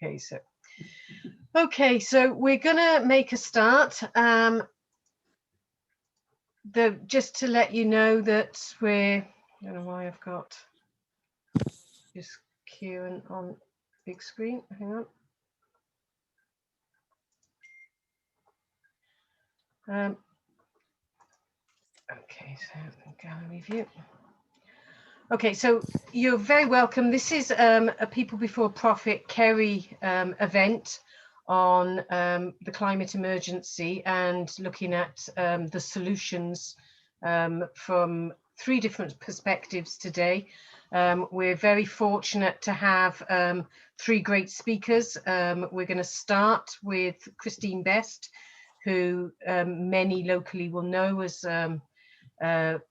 Okay, so we're gonna make a start. Just to let you know that I don't know why I've got just queuing on big screen. Hang on. Okay, so gallery view. Okay, so you're very welcome. This is a People Before Profit Kerry event on the climate emergency and looking at the solutions from 3 different perspectives today. We're very fortunate to have 3 great speakers. We're going to start with Christine Best, who many locally will know as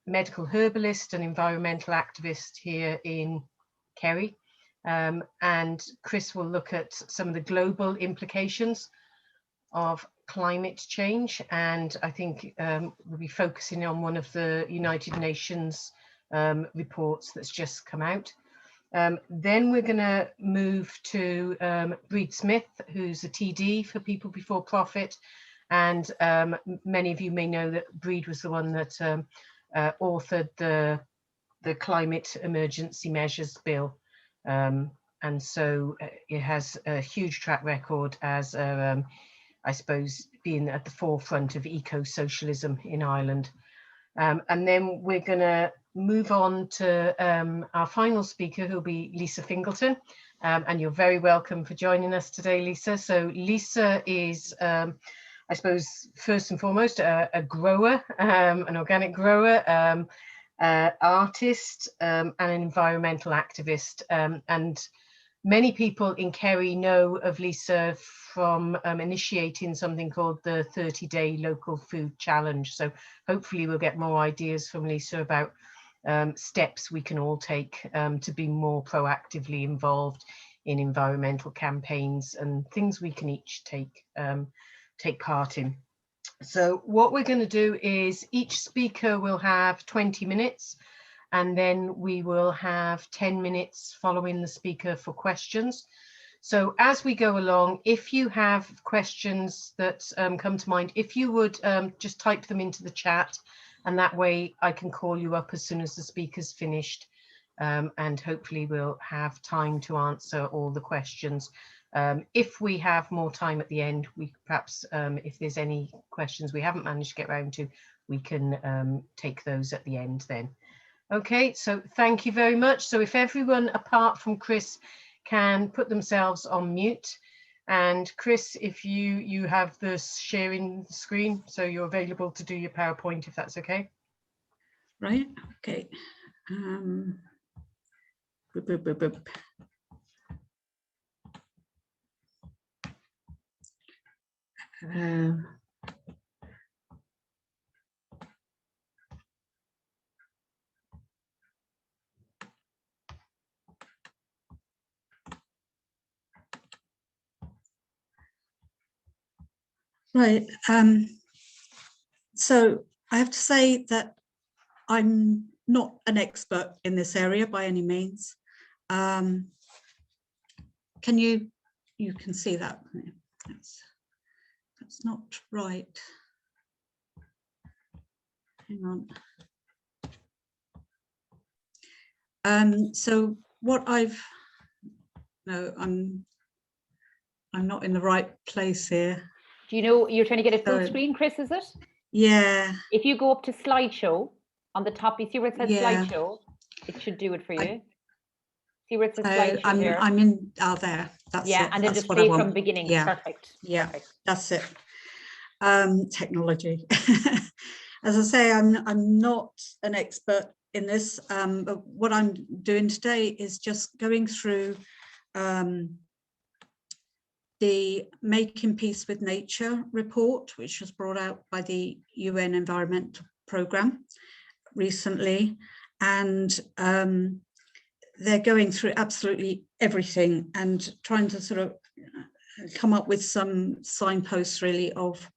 medical herbalist and environmental activist here in Kerry. And Chris will look at some of the global implications of climate change. And I think we'll be focusing on one of the United Nations reports that's just come out. Then we're going to move to Brid Smith, who's a TD for People Before Profit. And many of you may know that Brid was the one that authored the climate emergency measures bill. And so it has a huge track record as, I suppose, being at the forefront of eco-socialism in Ireland. And then we're going to move on to our final speaker, who'll be Lisa Fingleton. And you're very welcome for joining us today, Lisa. So Lisa is, I suppose, first and foremost, a grower, an organic grower, artist, and an environmental activist. And many people in Kerry know of Lisa from initiating something called the 30-day local food challenge. So hopefully we'll get more ideas from Lisa about steps we can all take to be more proactively involved in environmental campaigns and things we can each take part in. So what we're going to do is each speaker will have 20 minutes and then we will have 10 minutes following the speaker for questions. So as we go along, if you have questions that come to mind, if you would just type them into the chat, and that way I can call you up as soon as the speaker's finished, and hopefully we'll have time to answer all the questions. If we have more time at the end, we perhaps, if there's any questions we haven't managed to get around to, we can take those at the end then. Okay, so thank you very much. So if everyone apart from Chris can put themselves on mute, and Chris, if you have the sharing screen, so you're available to do your PowerPoint, if that's okay. Right, okay. Right, so I have to say that I'm not an expert in this area by any means. Can you can see that? That's not right. Hang on. So what no, I'm not in the right place here. Do you know you're trying to get it full screen, Chris, is it? Yeah. If you go up to slideshow on the top, you see where it says slideshow? It should do it for you. See where it says slideshow there? I'm in, there, that's it. Yeah, and then just play from beginning, perfect. Yeah, perfect. That's it. Technology. As I say, I'm not an expert in this, but what I'm doing today is just going through the Making Peace with Nature report, which was brought out by the UN Environment Programme recently. And they're going through absolutely everything and trying to sort of come up with some signposts really of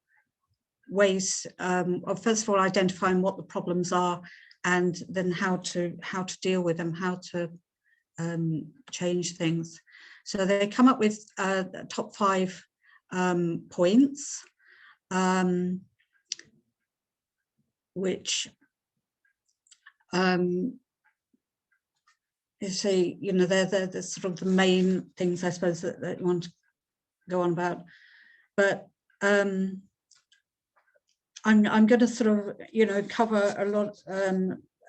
ways of first of all identifying what the problems are and then how to deal with them, how to change things. So they come up with top 5 points, which you see, you know, they're sort of the main things, I suppose, that you want to go on about. But I'm going to sort of, you know, cover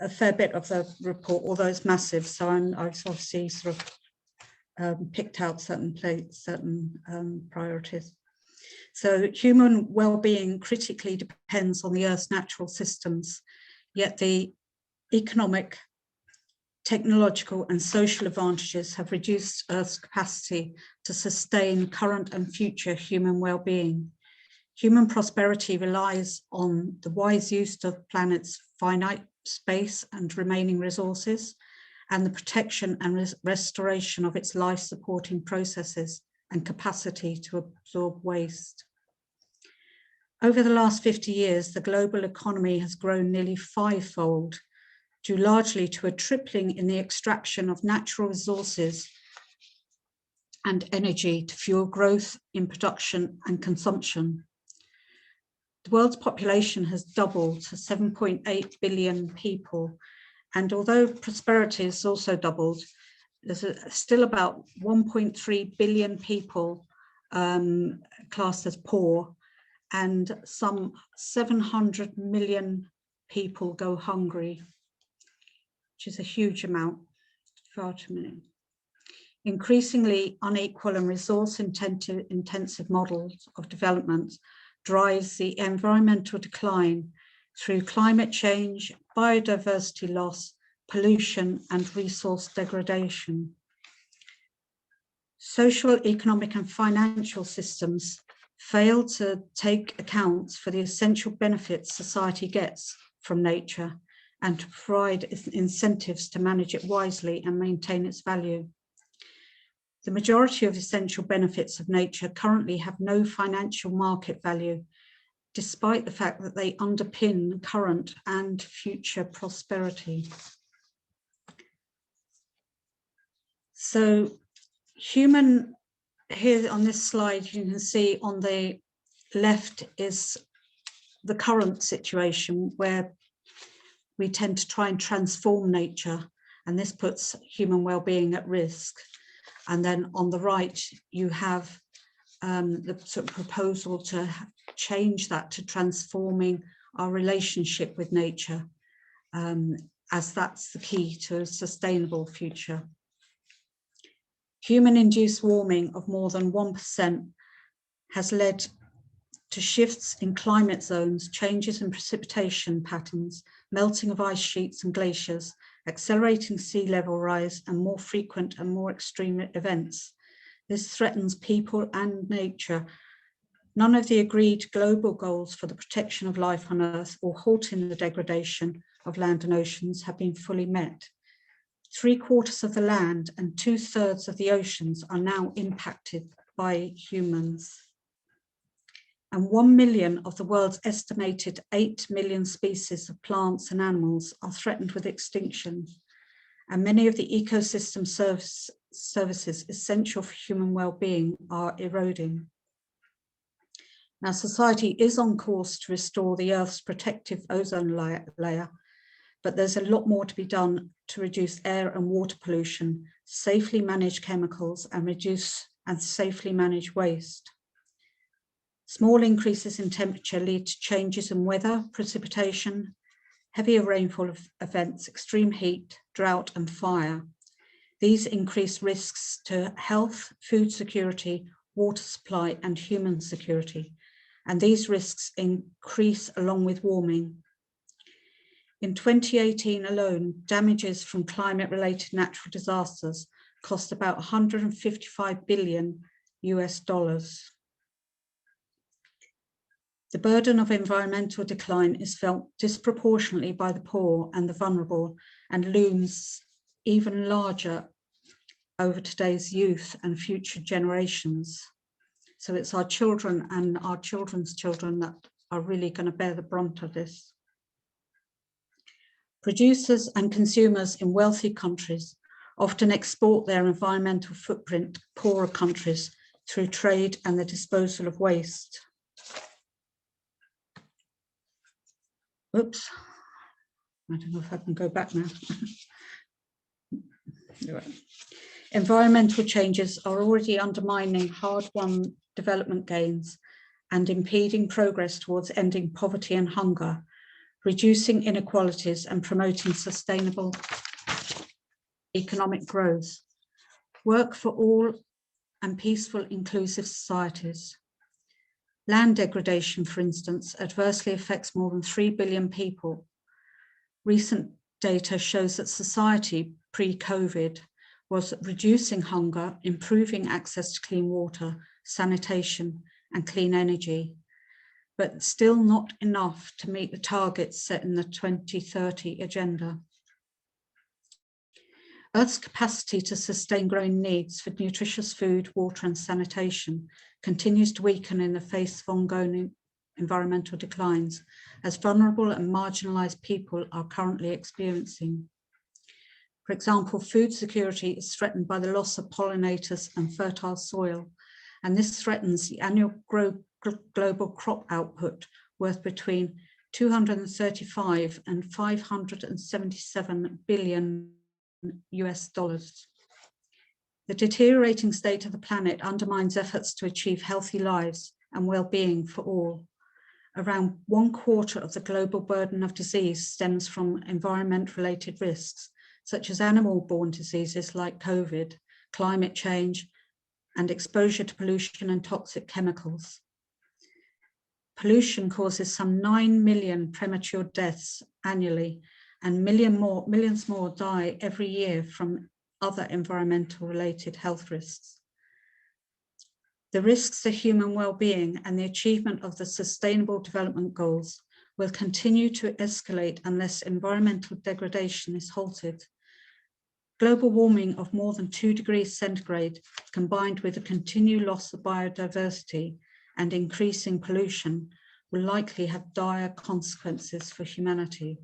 a fair bit of the report, although it's massive. So I've obviously sort of picked out certain priorities. So human well-being critically depends on the Earth's natural systems, yet the economic, technological and social advantages have reduced Earth's capacity to sustain current and future human well-being. Human prosperity relies on the wise use of the planet's finite space and remaining resources, and the protection and restoration of its life-supporting processes and capacity to absorb waste. Over the last 50 years, the global economy has grown nearly 5-fold, due largely to a tripling in the extraction of natural resources and energy to fuel growth in production and consumption. The world's population has doubled to 7.8 billion people, and although prosperity has also doubled, there's still about 1.3 billion people classed as poor, and some 700 million people go hungry, which is a huge amount, far too many. Increasingly unequal and resource-intensive models of development drives the environmental decline through climate change, biodiversity loss, pollution, and resource degradation. Social, economic, and financial systems fail to take account for the essential benefits society gets from nature and to provide incentives to manage it wisely and maintain its value. The majority of essential benefits of nature currently have no financial market value, despite the fact that they underpin current and future prosperity. So human, here on this slide, you can see on the left is the current situation where we tend to try and transform nature, and this puts human well-being at risk. And then on the right, you have the sort of proposal to change that to transforming our relationship with nature, as that's the key to a sustainable future. Human-induced warming of more than 1% has led to shifts in climate zones, changes in precipitation patterns, melting of ice sheets and glaciers, accelerating sea level rise, and more frequent and more extreme events. This threatens people and nature. None of the agreed global goals for the protection of life on Earth or halting the degradation of land and oceans have been fully met. 3/4 of the land and 2/3 of the oceans are now impacted by humans. And 1 million of the world's estimated 8 million species of plants and animals are threatened with extinction. And many of the ecosystem services essential for human well-being are eroding. Now, society is on course to restore the Earth's protective ozone layer, but there's a lot more to be done to reduce air and water pollution, safely manage chemicals, and reduce and safely manage waste. Small increases in temperature lead to changes in weather, precipitation, heavier rainfall events, extreme heat, drought, and fire. These increase risks to health, food security, water supply, and human security. And these risks increase along with warming. In 2018 alone, damages from climate-related natural disasters cost about $155 billion US. The burden of environmental decline is felt disproportionately by the poor and the vulnerable, and looms even larger over today's youth and future generations. So it's our children and our children's children that are really going to bear the brunt of this. Producers and consumers in wealthy countries often export their environmental footprint to poorer countries through trade and the disposal of waste. Oops, I don't know if I can go back now. Environmental changes are already undermining hard-won development gains and impeding progress towards ending poverty and hunger, reducing inequalities and promoting sustainable economic growth. Work for all and peaceful, inclusive societies. Land degradation, for instance, adversely affects more than 3 billion people. Recent data shows that society pre-COVID was reducing hunger, improving access to clean water, sanitation, and clean energy, but still not enough to meet the targets set in the 2030 agenda. Earth's capacity to sustain growing needs for nutritious food, water, and sanitation continues to weaken in the face of ongoing environmental declines, as vulnerable and marginalized people are currently experiencing. For example, food security is threatened by the loss of pollinators and fertile soil, and this threatens the annual global crop output worth between 235 and 577 billion US dollars. The deteriorating state of the planet undermines efforts to achieve healthy lives and well-being for all. Around 1/4 of the global burden of disease stems from environment-related risks, such as animal-borne diseases like COVID, climate change, and exposure to pollution and toxic chemicals. Pollution causes some 9 million premature deaths annually, and millions more die every year from other environmental related health risks. The risks to human well-being and the achievement of the Sustainable Development Goals will continue to escalate unless environmental degradation is halted. Global warming of more than 2 degrees centigrade, combined with the continued loss of biodiversity and increasing pollution, will likely have dire consequences for humanity.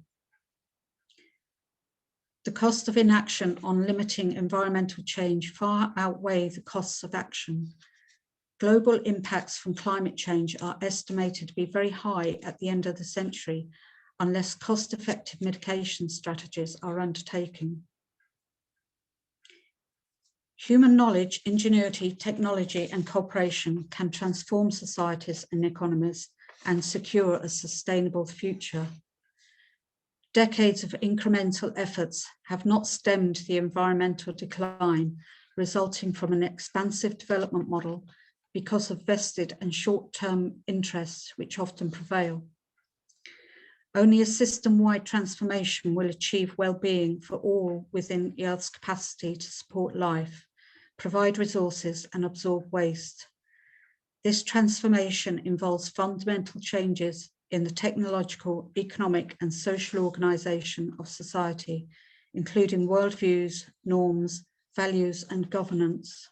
The cost of inaction on limiting environmental change far outweigh the costs of action. Global impacts from climate change are estimated to be very high at the end of the century, unless cost-effective mitigation strategies are undertaken. Human knowledge, ingenuity, technology, and cooperation can transform societies and economies and secure a sustainable future. Decades of incremental efforts have not stemmed the environmental decline resulting from an expansive development model because of vested and short-term interests which often prevail. Only a system-wide transformation will achieve well-being for all within the Earth's capacity to support life, provide resources, and absorb waste. This transformation involves fundamental changes in the technological, economic, and social organization of society, including worldviews, norms, values, and governance.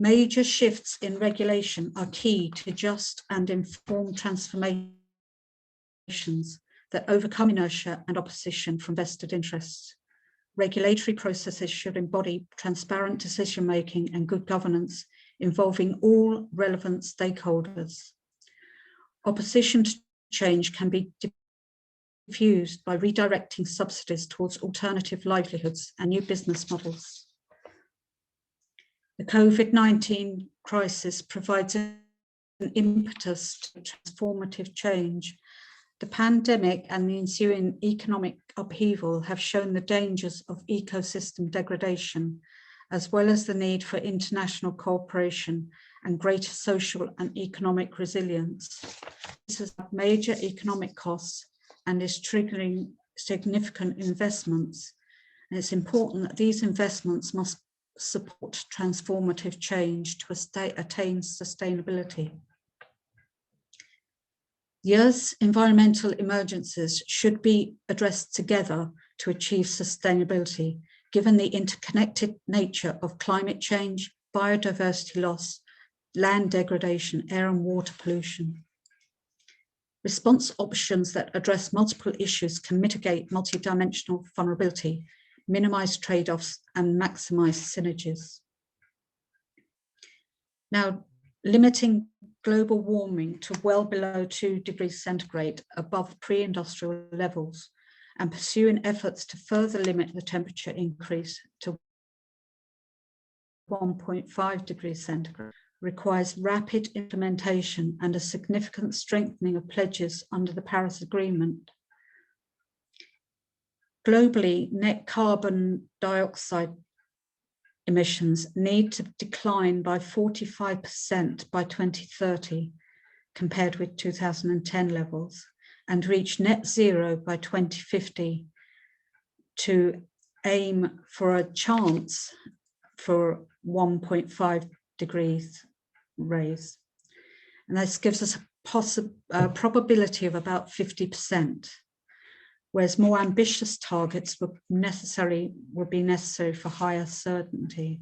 Major shifts in regulation are key to just and informed transformations that overcome inertia and opposition from vested interests. Regulatory processes should embody transparent decision-making and good governance involving all relevant stakeholders. Opposition to change can be diffused by redirecting subsidies towards alternative livelihoods and new business models. The COVID-19 crisis provides an impetus to transformative change. The pandemic and the ensuing economic upheaval have shown the dangers of ecosystem degradation, as well as the need for international cooperation and greater social and economic resilience. This has major economic costs and is triggering significant investments. And it's important that these investments must support transformative change to attain sustainability. The Earth's environmental emergencies should be addressed together to achieve sustainability, given the interconnected nature of climate change, biodiversity loss, land degradation, air and water pollution. Response options that address multiple issues can mitigate multidimensional vulnerability, minimize trade-offs and maximize synergies. Now, limiting global warming to well below 2 degrees centigrade above pre-industrial levels and pursuing efforts to further limit the temperature increase to 1.5 degrees centigrade requires rapid implementation and a significant strengthening of pledges under the Paris Agreement. Globally, net carbon dioxide emissions need to decline by 45% by 2030 compared with 2010 levels and reach net zero by 2050 to aim for a chance for 1.5 degrees raise. And this gives us a probability of about 50%, whereas more ambitious targets would be necessary for higher certainty.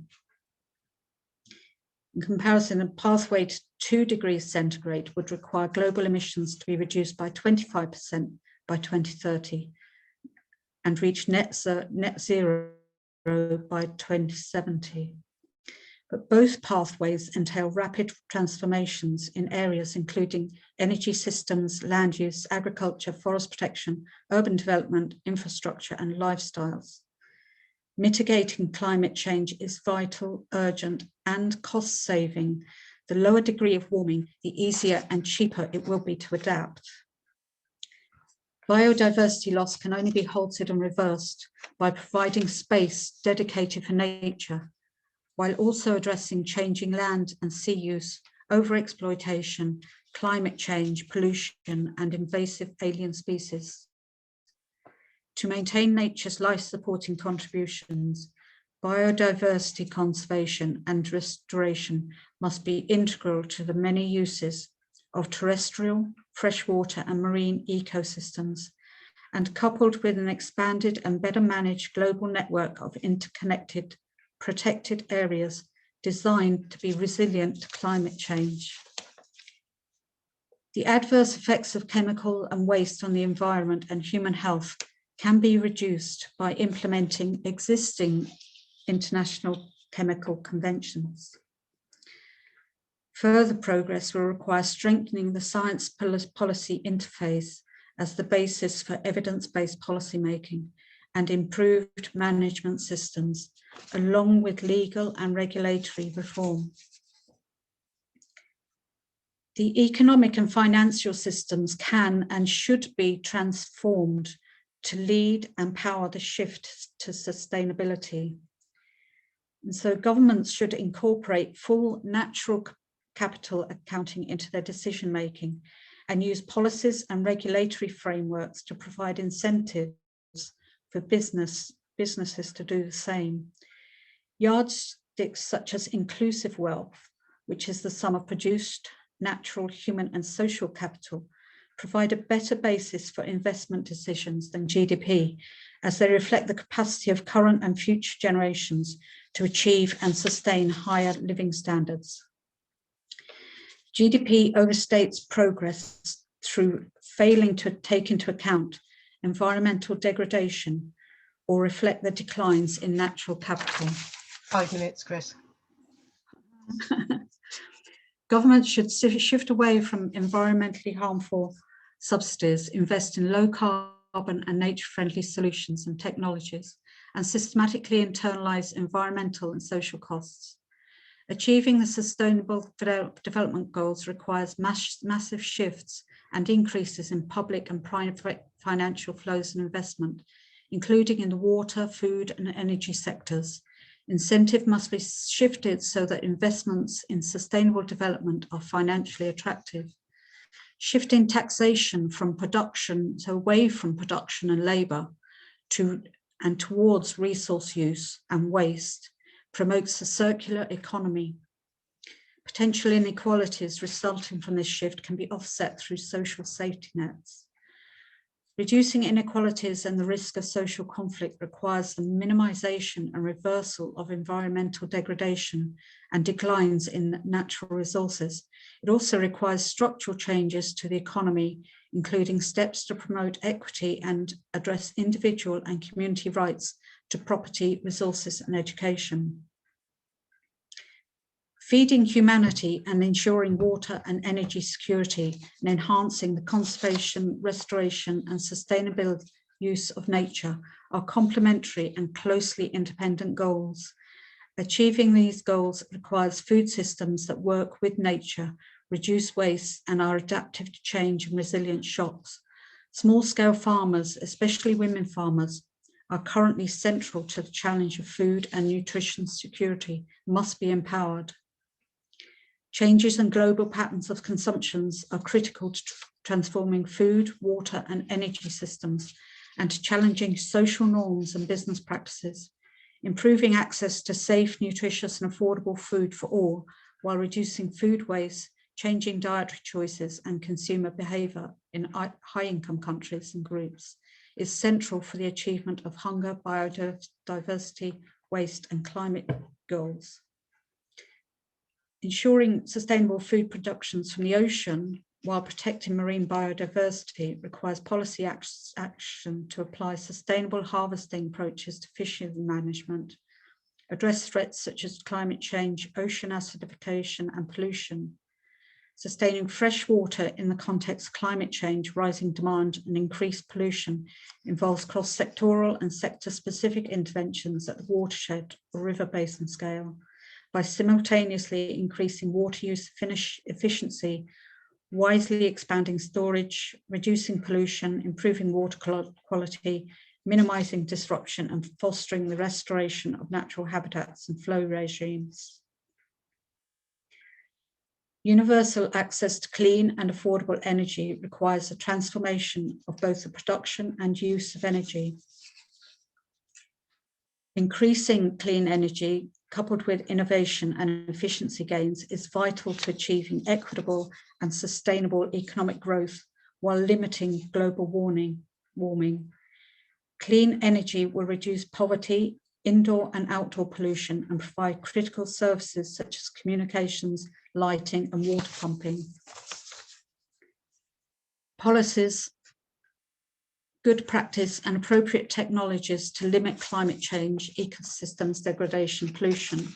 In comparison, a pathway to 2 degrees centigrade would require global emissions to be reduced by 25% by 2030 and reach net zero by 2070. But both pathways entail rapid transformations in areas including energy systems, land use, agriculture, forest protection, urban development, infrastructure, and lifestyles. Mitigating climate change is vital, urgent, and cost-saving. The lower degree of warming, the easier and cheaper it will be to adapt. Biodiversity loss can only be halted and reversed by providing space dedicated for nature, while also addressing changing land and sea use, overexploitation, climate change, pollution, and invasive alien species. To maintain nature's life-supporting contributions, biodiversity conservation and restoration must be integral to the many uses of terrestrial, freshwater, and marine ecosystems, and coupled with an expanded and better managed global network of interconnected, protected areas designed to be resilient to climate change. The adverse effects of chemical and waste on the environment and human health can be reduced by implementing existing international chemical conventions. Further progress will require strengthening the science policy interface as the basis for evidence-based policymaking and improved management systems, along with legal and regulatory reform. The economic and financial systems can and should be transformed to lead and power the shift to sustainability. And so governments should incorporate full natural capital accounting into their decision-making and use policies and regulatory frameworks to provide incentives for businesses to do the same. Yardsticks such as inclusive wealth, which is the sum of produced, natural, human, and social capital, provide a better basis for investment decisions than GDP, as they reflect the capacity of current and future generations to achieve and sustain higher living standards. GDP overstates progress through failing to take into account environmental degradation or reflect the declines in natural capital. 5 minutes, Chris. Governments should shift away from environmentally harmful subsidies, invest in low carbon and nature-friendly solutions and technologies, and systematically internalize environmental and social costs. Achieving the Sustainable Development Goals requires massive shifts and increases in public and private financial flows and investment, including in the water, food, and energy sectors. Incentive must be shifted so that investments in sustainable development are financially attractive. Shifting taxation from production, so away from production and labour and towards resource use and waste promotes a circular economy. Potential inequalities resulting from this shift can be offset through social safety nets. Reducing inequalities and the risk of social conflict requires the minimization and reversal of environmental degradation and declines in natural resources. It also requires structural changes to the economy, including steps to promote equity and address individual and community rights to property, resources and education. Feeding humanity and ensuring water and energy security and enhancing the conservation, restoration and sustainable use of nature are complementary and closely independent goals. Achieving these goals requires food systems that work with nature, reduce waste and are adaptive to change and resilient shocks. Small-scale farmers, especially women farmers, are currently central to the challenge of food and nutrition security, must be empowered. Changes in global patterns of consumptions are critical to transforming food, water and energy systems and to challenging social norms and business practices, improving access to safe, nutritious and affordable food for all while reducing food waste, changing dietary choices and consumer behaviour in high-income countries and groups is central for the achievement of hunger, biodiversity, waste and climate goals. Ensuring sustainable food productions from the ocean while protecting marine biodiversity requires policy action to apply sustainable harvesting approaches to fishery management, address threats such as climate change, ocean acidification and pollution. Sustaining fresh water in the context of climate change, rising demand and increased pollution involves cross-sectoral and sector-specific interventions at the watershed or river basin scale by simultaneously increasing water use efficiency, wisely expanding storage, reducing pollution, improving water quality, minimising disruption and fostering the restoration of natural habitats and flow regimes. Universal access to clean and affordable energy requires a transformation of both the production and use of energy. Increasing clean energy coupled with innovation and efficiency gains is vital to achieving equitable and sustainable economic growth while limiting global warming. Clean energy will reduce poverty, indoor and outdoor pollution and provide critical services such as communications, lighting and water pumping. Policies, good practice and appropriate technologies to limit climate change, ecosystems degradation, pollution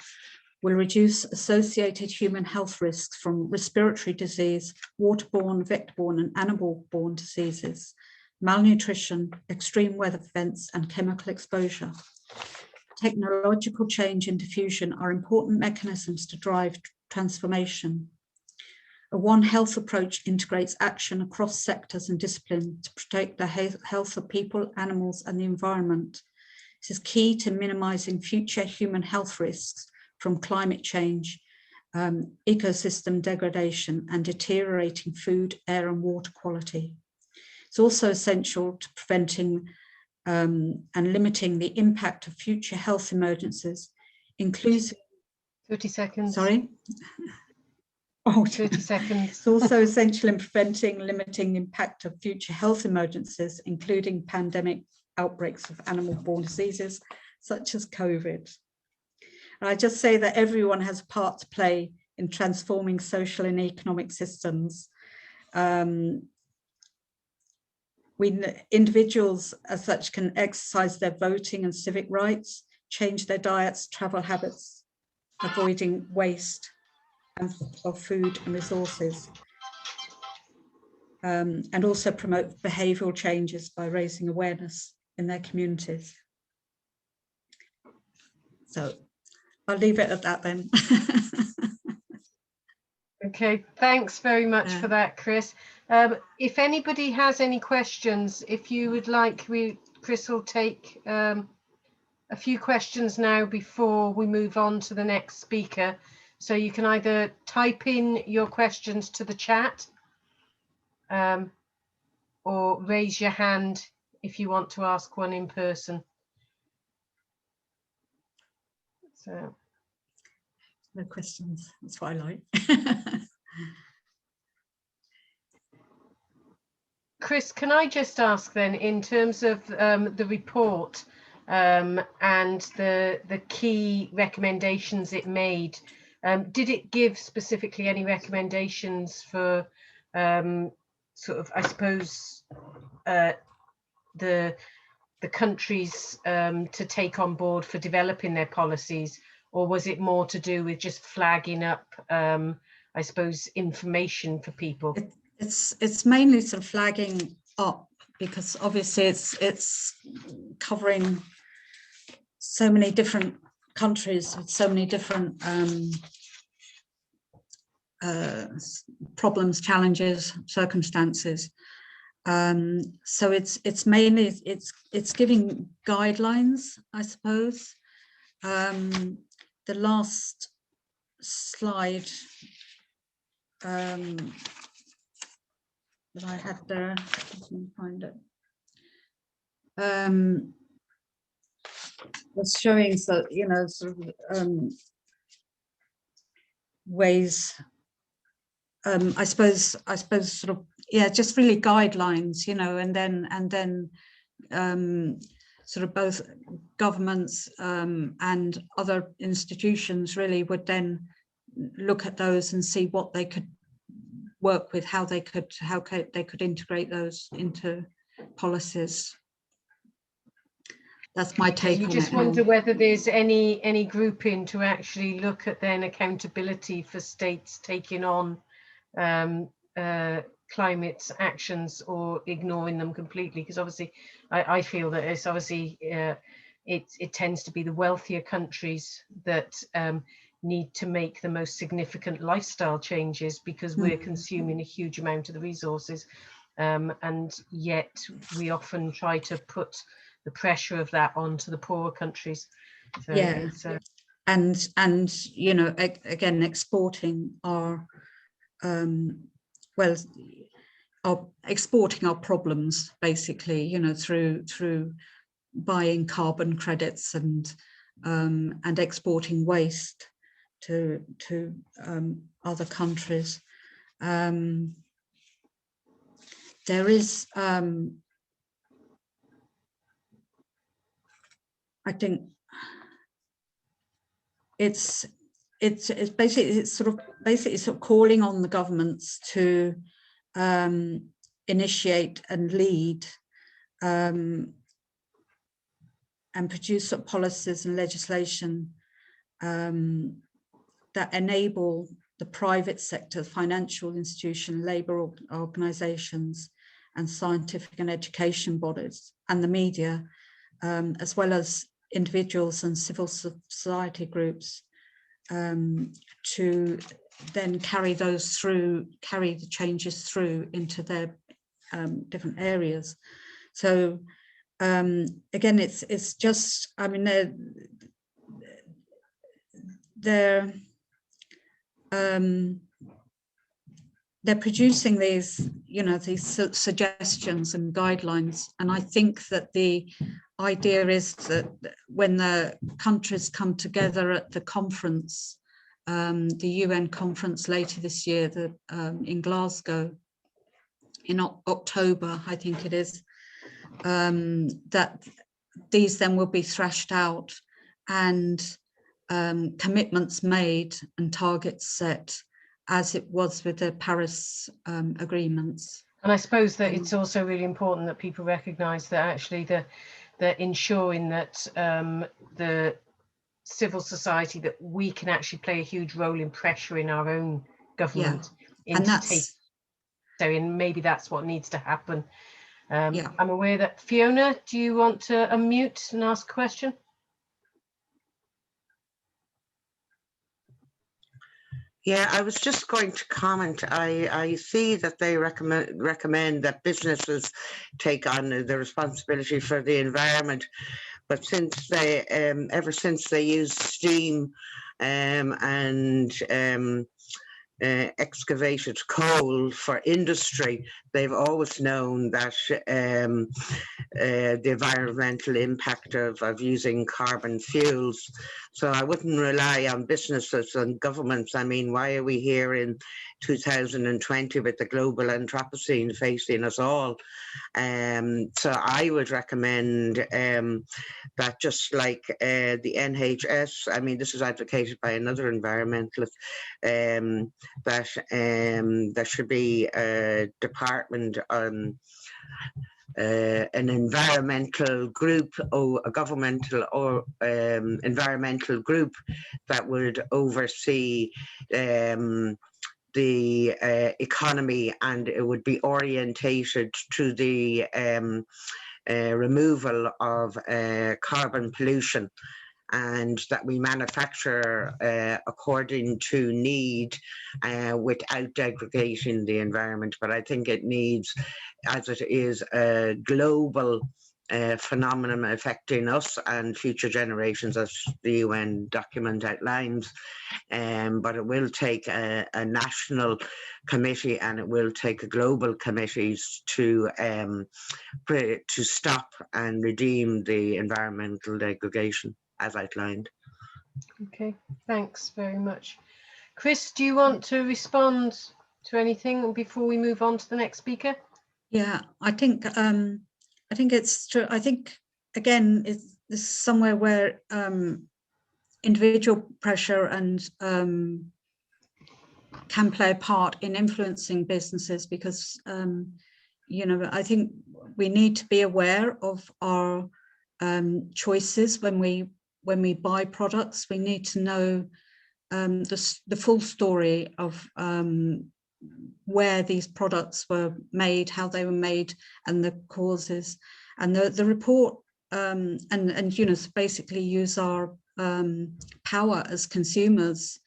will reduce associated human health risks from respiratory disease, waterborne, vector-borne and animal-borne diseases, malnutrition, extreme weather events and chemical exposure. Technological change and diffusion are important mechanisms to drive transformation. A One Health approach integrates action across sectors and disciplines to protect the health of people, animals and the environment. This is key to minimising future human health risks from climate change, ecosystem degradation and deteriorating food, air and water quality. It's also essential to preventing and limiting the impact of future health emergencies, including 30 seconds. Sorry? Oh, 30 seconds. It's also essential in preventing, limiting the impact of future health emergencies, including pandemic outbreaks of animal-borne diseases, such as COVID. And I just say that everyone has a part to play in transforming social and economic systems. Individuals as such can exercise their voting and civic rights, change their diets, travel habits, avoiding waste of food and resources, and also promote behavioural changes by raising awareness in their communities. So I'll leave it at that then. Okay, thanks very much for that, Chris. If anybody has any questions, if you would like, Chris will take a few questions now before we move on to the next speaker. So you can either type in your questions to the chat or raise your hand if you want to ask one in person. So. No questions, that's what I like. Chris, can I just ask then, in terms of the report and the key recommendations it made, did it give specifically any recommendations for sort of, I suppose, the countries to take on board for developing their policies, or was it more to do with just flagging up, I suppose, information for people? It's mainly sort of flagging up, because obviously it's covering so many different countries with so many different problems, challenges, circumstances. So it's mainly it's giving guidelines, I suppose. The last slide that I had there, let me find it, was showing, so you know, sort of ways, I suppose sort of, yeah, just really guidelines, you know, and then sort of both governments and other institutions really would then look at those and see what they could work with, how they could integrate those into policies. That's my take on it. You just wonder whether there's any grouping to actually look at then accountability for states taking on climate actions or ignoring them completely, because obviously I feel that it's obviously it tends to be the wealthier countries that need to make the most significant lifestyle changes, because we're consuming a huge amount of the resources, and yet we often try to put the pressure of that onto the poorer countries. So yeah, and you know, again, exporting our well, exporting our problems, basically, you know, through buying carbon credits and exporting waste to other countries. There is, I think, it's basically sort of calling on the governments to initiate and lead and produce policies and legislation that enable the private sector, financial institution, labour organisations and scientific and education bodies and the media, as well as individuals and civil society groups, to then carry the changes through into their different areas. So again, it's just, I mean, they're producing these, you know, these suggestions and guidelines, and I think that the idea is that when the countries come together at the conference, the UN conference later this year, in Glasgow, in October, I think it is, that these then will be thrashed out and commitments made and targets set, as it was with the Paris agreements. And I suppose that it's also really important that people recognise that actually the ensuring that the civil society, that we can actually play a huge role in pressuring our own government into taking. And maybe that's what needs to happen. I'm aware that Fiona, do you want to unmute and ask a question? Yeah, I was just going to comment. I see that they recommend that businesses take on the responsibility for the environment, but since they ever since they use steam and excavated coal for industry, they've always known that the environmental impact of using carbon fuels. So I wouldn't rely on businesses and governments. I mean, why are we here in 2020 with the global Anthropocene facing us all? So I would recommend that, just like the NHS, I mean, this is advocated by another environmentalist, that there should be a department on an environmental group, or a governmental or environmental group that would oversee the economy, and it would be orientated to the removal of carbon pollution, and that we manufacture according to need without degrading the environment. But I think it needs, as it is a global phenomenon affecting us and future generations, as the UN document outlines, but it will take a national committee, and it will take global committees to stop and redeem the environmental degradation as outlined. Okay, thanks very much. Chris, do you want to respond to anything before we move on to the next speaker? Yeah, I think it's true. I think again, it's somewhere where individual pressure and can play a part in influencing businesses, because you know, I think we need to be aware of our choices when we buy products. We need to know the full story of where these products were made, how they were made, and the causes. And the report and you know, basically use our power as consumers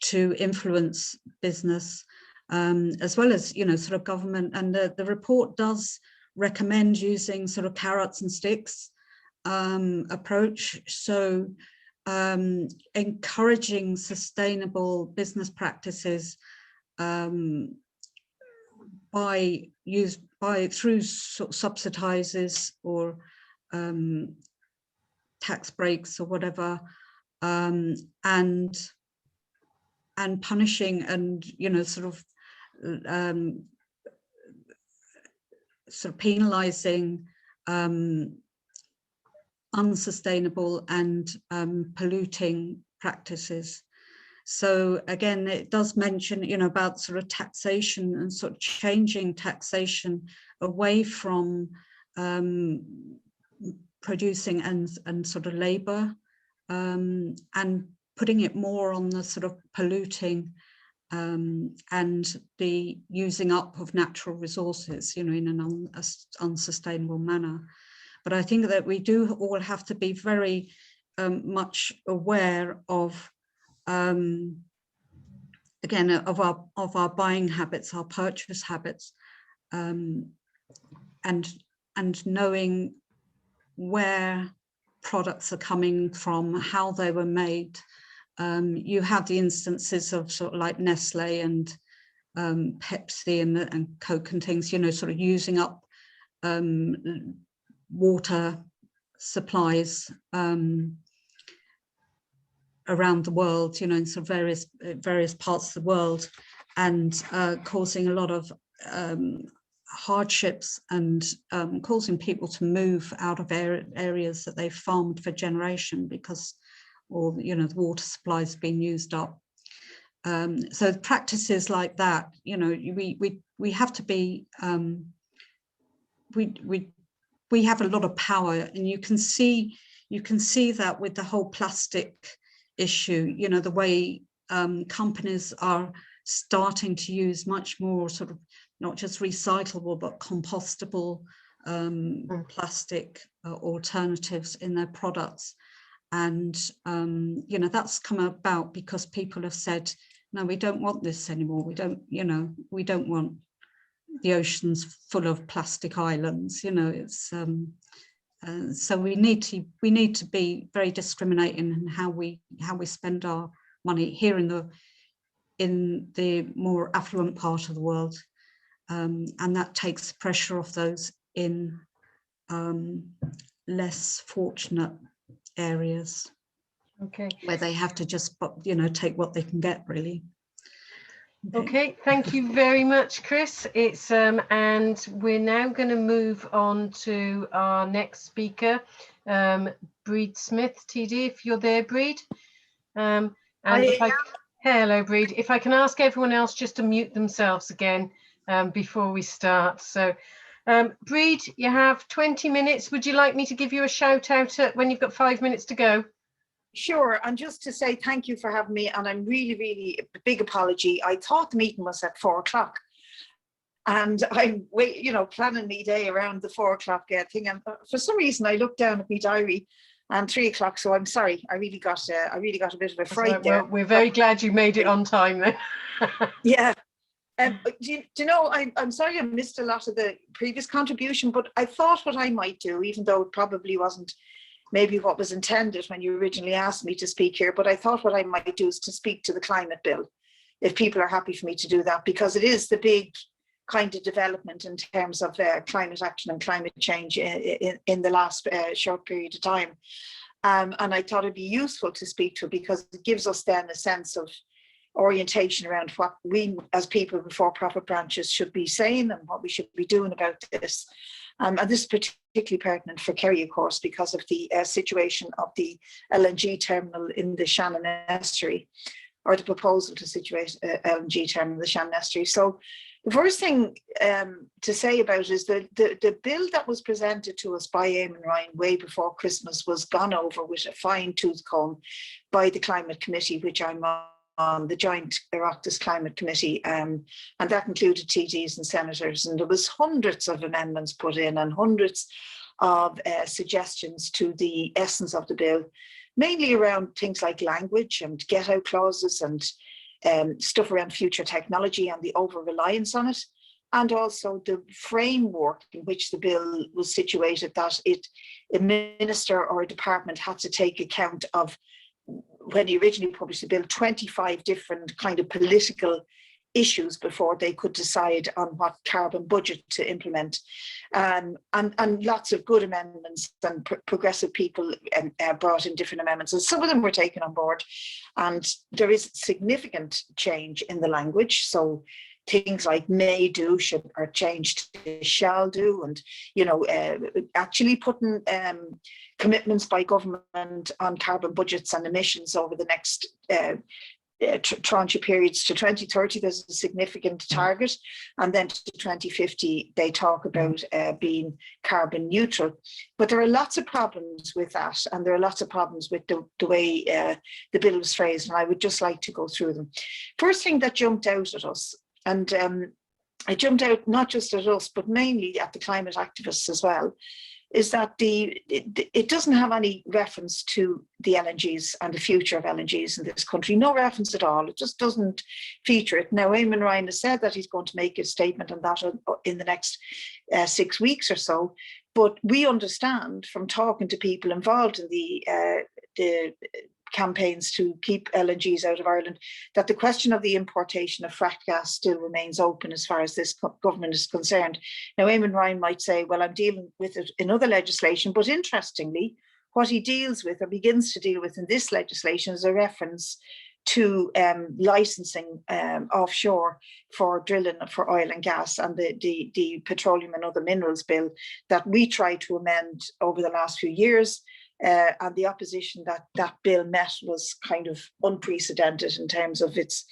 to influence business, as well as, you know, sort of government. And the report does recommend using sort of carrots and sticks approach. So encouraging sustainable business practices through sort of subsidizes or tax breaks or whatever, and punishing and, you know, sort of penalizing unsustainable and polluting practices. So again, it does mention, you know, about sort of taxation and sort of changing taxation away from producing and sort of labor, and putting it more on the sort of polluting and the using up of natural resources, you know, in an unsustainable manner. But I think that we do all have to be very much aware of, again, of our buying habits, our purchase habits, and knowing where products are coming from, how they were made. You have the instances of sort of like Nestle and Pepsi and Coke and things, you know, sort of using up water supplies around the world, you know, in sort of various parts of the world, and causing a lot of hardships and causing people to move out of areas that they've farmed for generation because, or, you know, the water supply has been used up. So practices like that, you know, we have to be, we have a lot of power, and you can see that with the whole plastic issue, you know, the way companies are starting to use much more sort of not just recyclable but compostable plastic alternatives in their products. And you know, that's come about because people have said, no, we don't want this anymore. We don't, you know, we don't want the oceans full of plastic islands, you know. It's so we need to be very discriminating in how we spend our money here in the more affluent part of the world, and that takes pressure off those in less fortunate areas, okay, where they have to just, you know, take what they can get, really. Okay, thank you very much, Chris. It's and we're now going to move on to our next speaker, Brid Smith, TD, if you're there, Brid. And Hello, Brid. If I can ask everyone else just to mute themselves again before we start. So, Brid, you have 20 minutes. Would you like me to give you a shout out when you've got 5 minutes to go? Sure, and just to say thank you for having me, and I'm really a big apology. I thought the meeting was at 4 o'clock, and I'm planning my day around the 4 o'clock thing, and for some reason I looked down at my diary and 3 o'clock. So I'm sorry, I really got a bit of a fright there. Well, we're very glad you made it on time then. Yeah. Do you know, I'm sorry I missed a lot of the previous contribution, but I thought what I might do, even though it probably wasn't maybe what was intended when you originally asked me to speak here, but I thought what I might do is to speak to the climate bill, if people are happy for me to do that, because it is the big kind of development in terms of climate action and climate change in the last short period of time. And I thought it'd be useful to speak to it, because it gives us then a sense of orientation around what we as people with for-profit branches should be saying and what we should be doing about this. And this is particularly pertinent for Kerry, of course, because of the situation of the LNG terminal in the Shannon Estuary, or the proposal to situate LNG terminal in the Shannon Estuary. So the first thing to say about it is the bill that was presented to us by Eamon Ryan way before Christmas was gone over with a fine-tooth comb by the Climate Committee, which I'm on, the Joint Oireachtas Climate Committee, and that included TDs and senators, and there was hundreds of amendments put in and hundreds of suggestions to the essence of the bill, mainly around things like language and get-out clauses and stuff around future technology and the over-reliance on it, and also the framework in which the bill was situated, that a minister or a department had to take account of, when he originally published the bill, 25 different kind of political issues before they could decide on what carbon budget to implement. And lots of good amendments, and progressive people brought in different amendments, and some of them were taken on board. And there is significant change in the language. So things like may do are changed to shall do, and actually putting commitments by government on carbon budgets and emissions over the next tranche of periods to 2030. There's a significant target, and then to 2050 they talk about being carbon neutral. But there are lots of problems with that, and there are lots of problems with the way the bill was phrased, and I would just like to go through them. First thing that jumped out at us, and it jumped out not just at us, but mainly at the climate activists as well, is that it doesn't have any reference to the LNGs and the future of LNGs in this country. No reference at all. It just doesn't feature it. Now, Eamon Ryan has said that he's going to make a statement on that in the next 6 weeks or so. But we understand from talking to people involved in the campaigns to keep LNGs out of Ireland, that the question of the importation of fracked gas still remains open as far as this government is concerned. Now, Eamon Ryan might say, well, I'm dealing with it in other legislation, but interestingly, what he deals with or begins to deal with in this legislation is a reference to licensing offshore for drilling for oil and gas, and the petroleum and other minerals bill that we tried to amend over the last few years. And the opposition that bill met was kind of unprecedented in terms of its,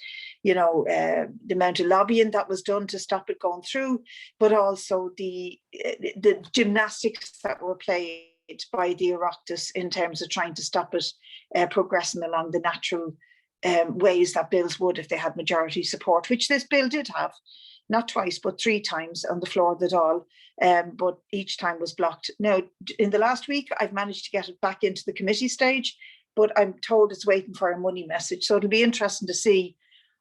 the amount of lobbying that was done to stop it going through, but also the gymnastics that were played by the Oireachtas in terms of trying to stop it progressing along the natural ways that bills would if they had majority support, which this bill did have, not twice, but 3 times on the floor of the Dáil, but each time was blocked. Now, in the last week, I've managed to get it back into the committee stage, but I'm told it's waiting for a money message. So it'll be interesting to see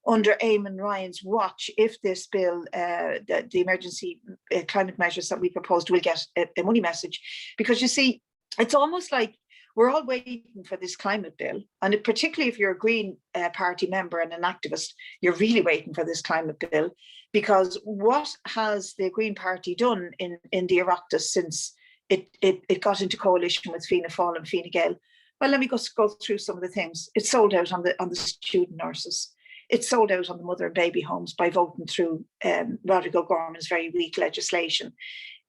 under Eamon Ryan's watch if this bill, the emergency climate measures that we proposed, will get a money message. Because you see, it's almost like we're all waiting for this climate bill. And particularly if you're a Green Party member and an activist, you're really waiting for this climate bill, because what has the Green Party done in the Oireachtas since it got into coalition with Fianna Fáil and Fine Gael? Well, let me go through some of the things. It sold out on the student nurses. It sold out on the mother and baby homes by voting through Roderick O'Gorman's very weak legislation.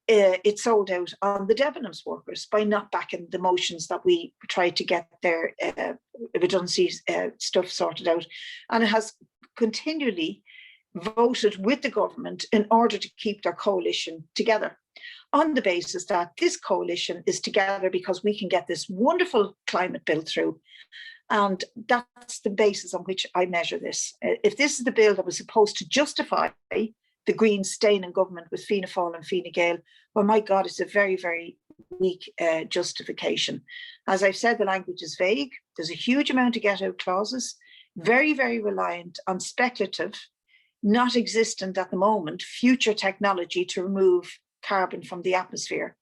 it sold out on the Debenhams workers by not backing the motions that we tried to get their redundancy stuff sorted out. And it has continually voted with the government in order to keep their coalition together, on the basis that this coalition is together because we can get this wonderful climate bill through. And that's the basis on which I measure this. If this is the bill that was supposed to justify the Greens staying in government with Fianna Fáil and Fine Gael, well, my God, it's a very, very weak justification. As I've said, the language is vague. There's a huge amount of get-out clauses, very, very reliant on speculative, not existent at the moment, future technology to remove carbon from the atmosphere.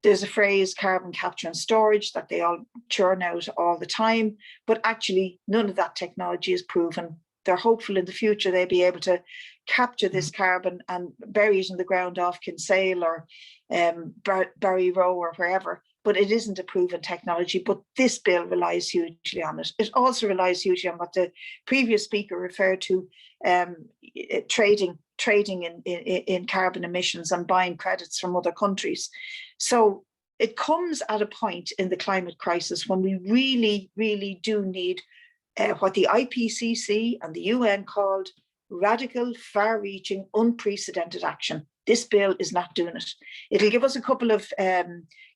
There's a phrase, carbon capture and storage, that they all churn out all the time, but actually none of that technology is proven. They're hopeful in the future they'll be able to capture this carbon and bury it in the ground off Kinsale or Barry Row or wherever, but it isn't a proven technology. But this bill relies hugely on it. It also relies hugely on what the previous speaker referred to, trading in carbon emissions and buying credits from other countries. So it comes at a point in the climate crisis when we really, really do need what the IPCC and the UN called radical, far-reaching, unprecedented action. This bill is not doing it. It'll give us a couple of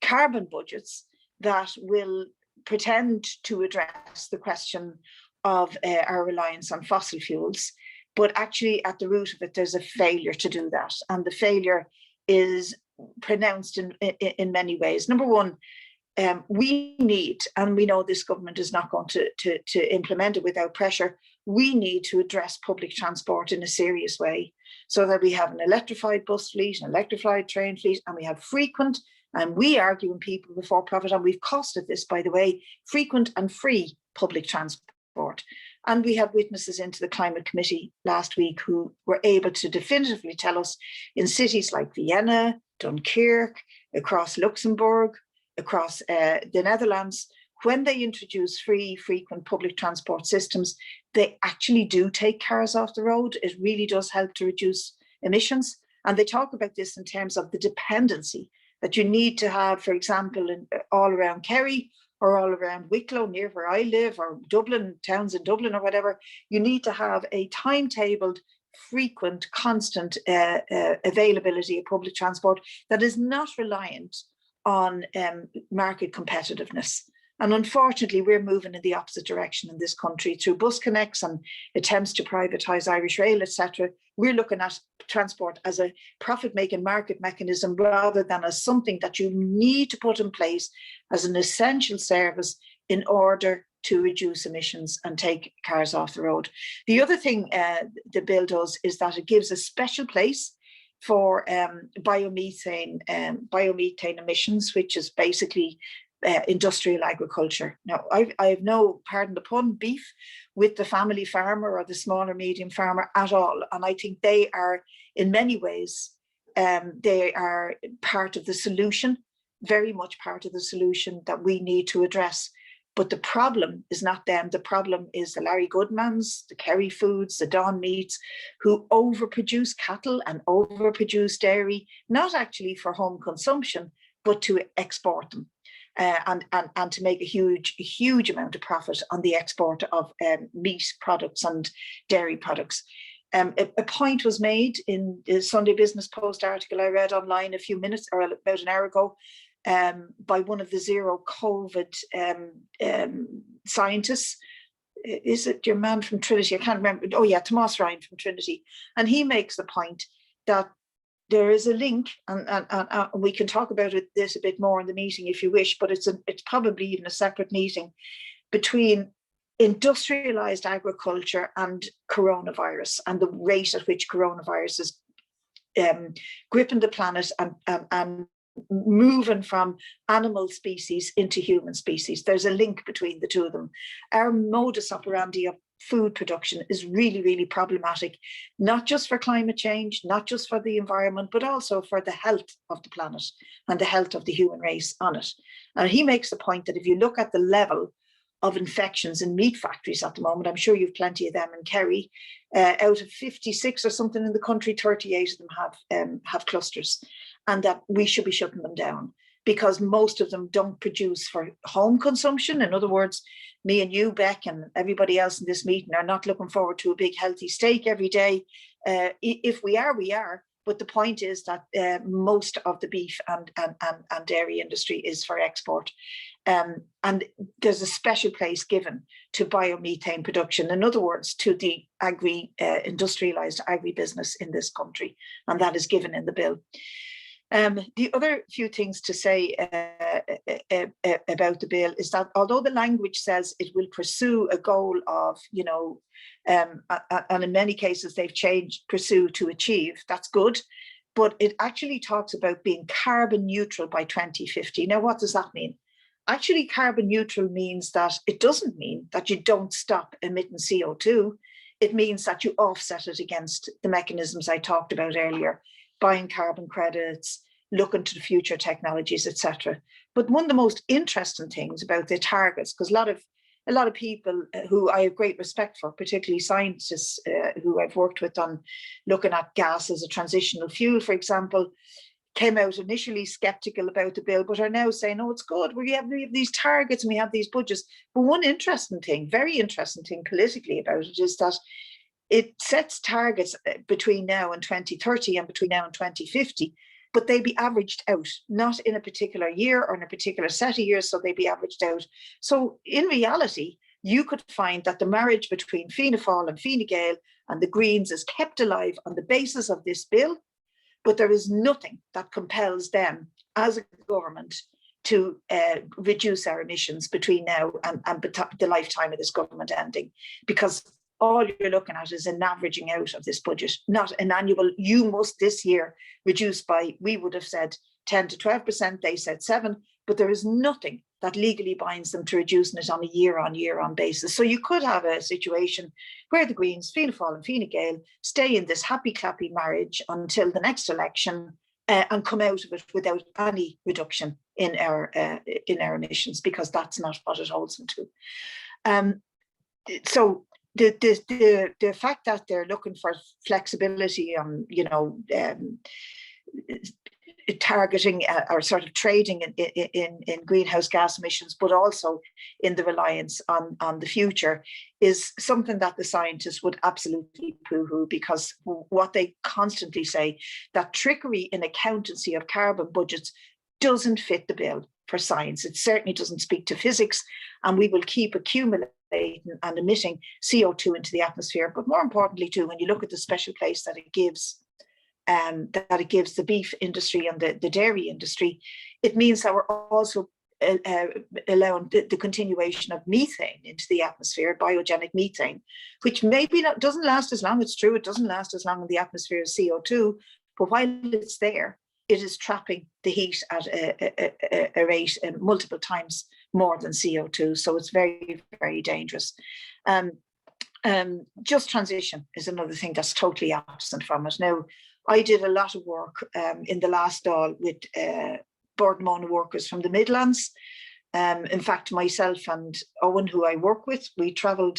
carbon budgets that will pretend to address the question of our reliance on fossil fuels, but actually at the root of it, there's a failure to do that. And the failure is pronounced in many ways. Number one, we need, and we know this government is not going to implement it without pressure, we need to address public transport in a serious way so that we have an electrified bus fleet, an electrified train fleet, and we have frequent, and we argue in People Before Profit, and we've costed this, by the way, frequent and free public transport. And we had witnesses into the Climate Committee last week who were able to definitively tell us in cities like Vienna, Dunkirk, across Luxembourg, across the Netherlands, when they introduce free, frequent public transport systems, they actually do take cars off the road. It really does help to reduce emissions. And they talk about this in terms of the dependency that you need to have, for example, all around Kerry or all around Wicklow, near where I live, or Dublin, towns in Dublin or whatever. You need to have a timetabled, frequent, constant availability of public transport that is not reliant on market competitiveness. And unfortunately, we're moving in the opposite direction in this country through bus connects and attempts to privatise Irish Rail, etc. We're looking at transport as a profit-making market mechanism rather than as something that you need to put in place as an essential service in order to reduce emissions and take cars off the road. The other thing the bill does is that it gives a special place for biomethane emissions, which is basically industrial agriculture. Now, I have no, pardon the pun, beef with the family farmer or the small or medium farmer at all. And I think they are, in many ways, they are part of the solution, very much part of the solution that we need to address. But the problem is not them. The problem is the Larry Goodmans, the Kerry Foods, the Dawn Meats, who overproduce cattle and overproduce dairy, not actually for home consumption, but to export them. And to make a huge amount of profit on the export of meat products and dairy products. A point was made in the Sunday Business Post article I read online a few minutes or about an hour ago by one of the zero COVID scientists. Is it your man from Trinity? I can't remember. Oh yeah, Tomas Ryan from Trinity. And he makes the point that there is a link, and we can talk about this a bit more in the meeting if you wish, but it's probably even a separate meeting, between industrialized agriculture and coronavirus and the rate at which coronavirus is gripping the planet and moving from animal species into human species. There's a link between the two of them. Our modus operandi of food production is really, really problematic, not just for climate change, not just for the environment, but also for the health of the planet and the health of the human race on it. And he makes the point that if you look at the level of infections in meat factories at the moment, I'm sure you've plenty of them in Kerry, out of 56 or something in the country, 38 of them have clusters. and that we should be shutting them down, because most of them don't produce for home consumption. In other words, me and you, Beck, and everybody else in this meeting are not looking forward to a big healthy steak every day. If we are, we are. But the point is that most of the beef and dairy industry is for export. And there's a special place given to biomethane production, in other words, to the industrialized agribusiness in this country. And that is given in the bill. The other few things to say about the bill is that although the language says it will pursue a goal of, and in many cases they've changed pursue to achieve, that's good, but it actually talks about being carbon neutral by 2050. Now, what does that mean? Actually, carbon neutral means that it doesn't mean that you don't stop emitting CO2. It means that you offset it against the mechanisms I talked about earlier, buying carbon credits, looking to the future technologies, etc. But one of the most interesting things about the targets, because a lot of people who I have great respect for, particularly scientists who I've worked with on looking at gas as a transitional fuel, for example, came out initially skeptical about the bill, but are now saying, oh, it's good. We have these targets and we have these budgets. But one interesting thing, very interesting thing politically about it is that it sets targets between now and 2030 and between now and 2050, but they be averaged out, not in a particular year or in a particular set of years, so they be averaged out. So in reality, you could find that the marriage between Fianna Fáil and Fine Gael and the Greens is kept alive on the basis of this bill, but there is nothing that compels them as a government to reduce our emissions between now and the lifetime of this government ending, because all you're looking at is an averaging out of this budget, not an annual, you must this year reduce by, we would have said 10 to 12%, they said 7%, but there is nothing that legally binds them to reducing it on a year-on-year-on basis. So you could have a situation where the Greens, Fianna Fáil and Fine Gael stay in this happy-clappy marriage until the next election and come out of it without any reduction in our emissions, because that's not what it holds them to. So the fact that they're looking for flexibility on, targeting or sort of trading in greenhouse gas emissions, but also in the reliance on the future, is something that the scientists would absolutely poo-hoo, because what they constantly say, that trickery in accountancy of carbon budgets doesn't fit the bill for science. It certainly doesn't speak to physics, and we will keep accumulating and emitting CO2 into the atmosphere. But more importantly too, when you look at the special place that it gives the beef industry and the dairy industry, it means that we're also allowing the continuation of methane into the atmosphere, biogenic methane, which maybe doesn't last as long. It's true, it doesn't last as long in the atmosphere as CO2, but while it's there, it is trapping the heat at a rate multiple times more than CO2. So it's very, very dangerous. Just transition is another thing that's totally absent from it. Now, I did a lot of work in the last Dáil with Bord workers from the Midlands. In fact, myself and Owen, who I work with, we travelled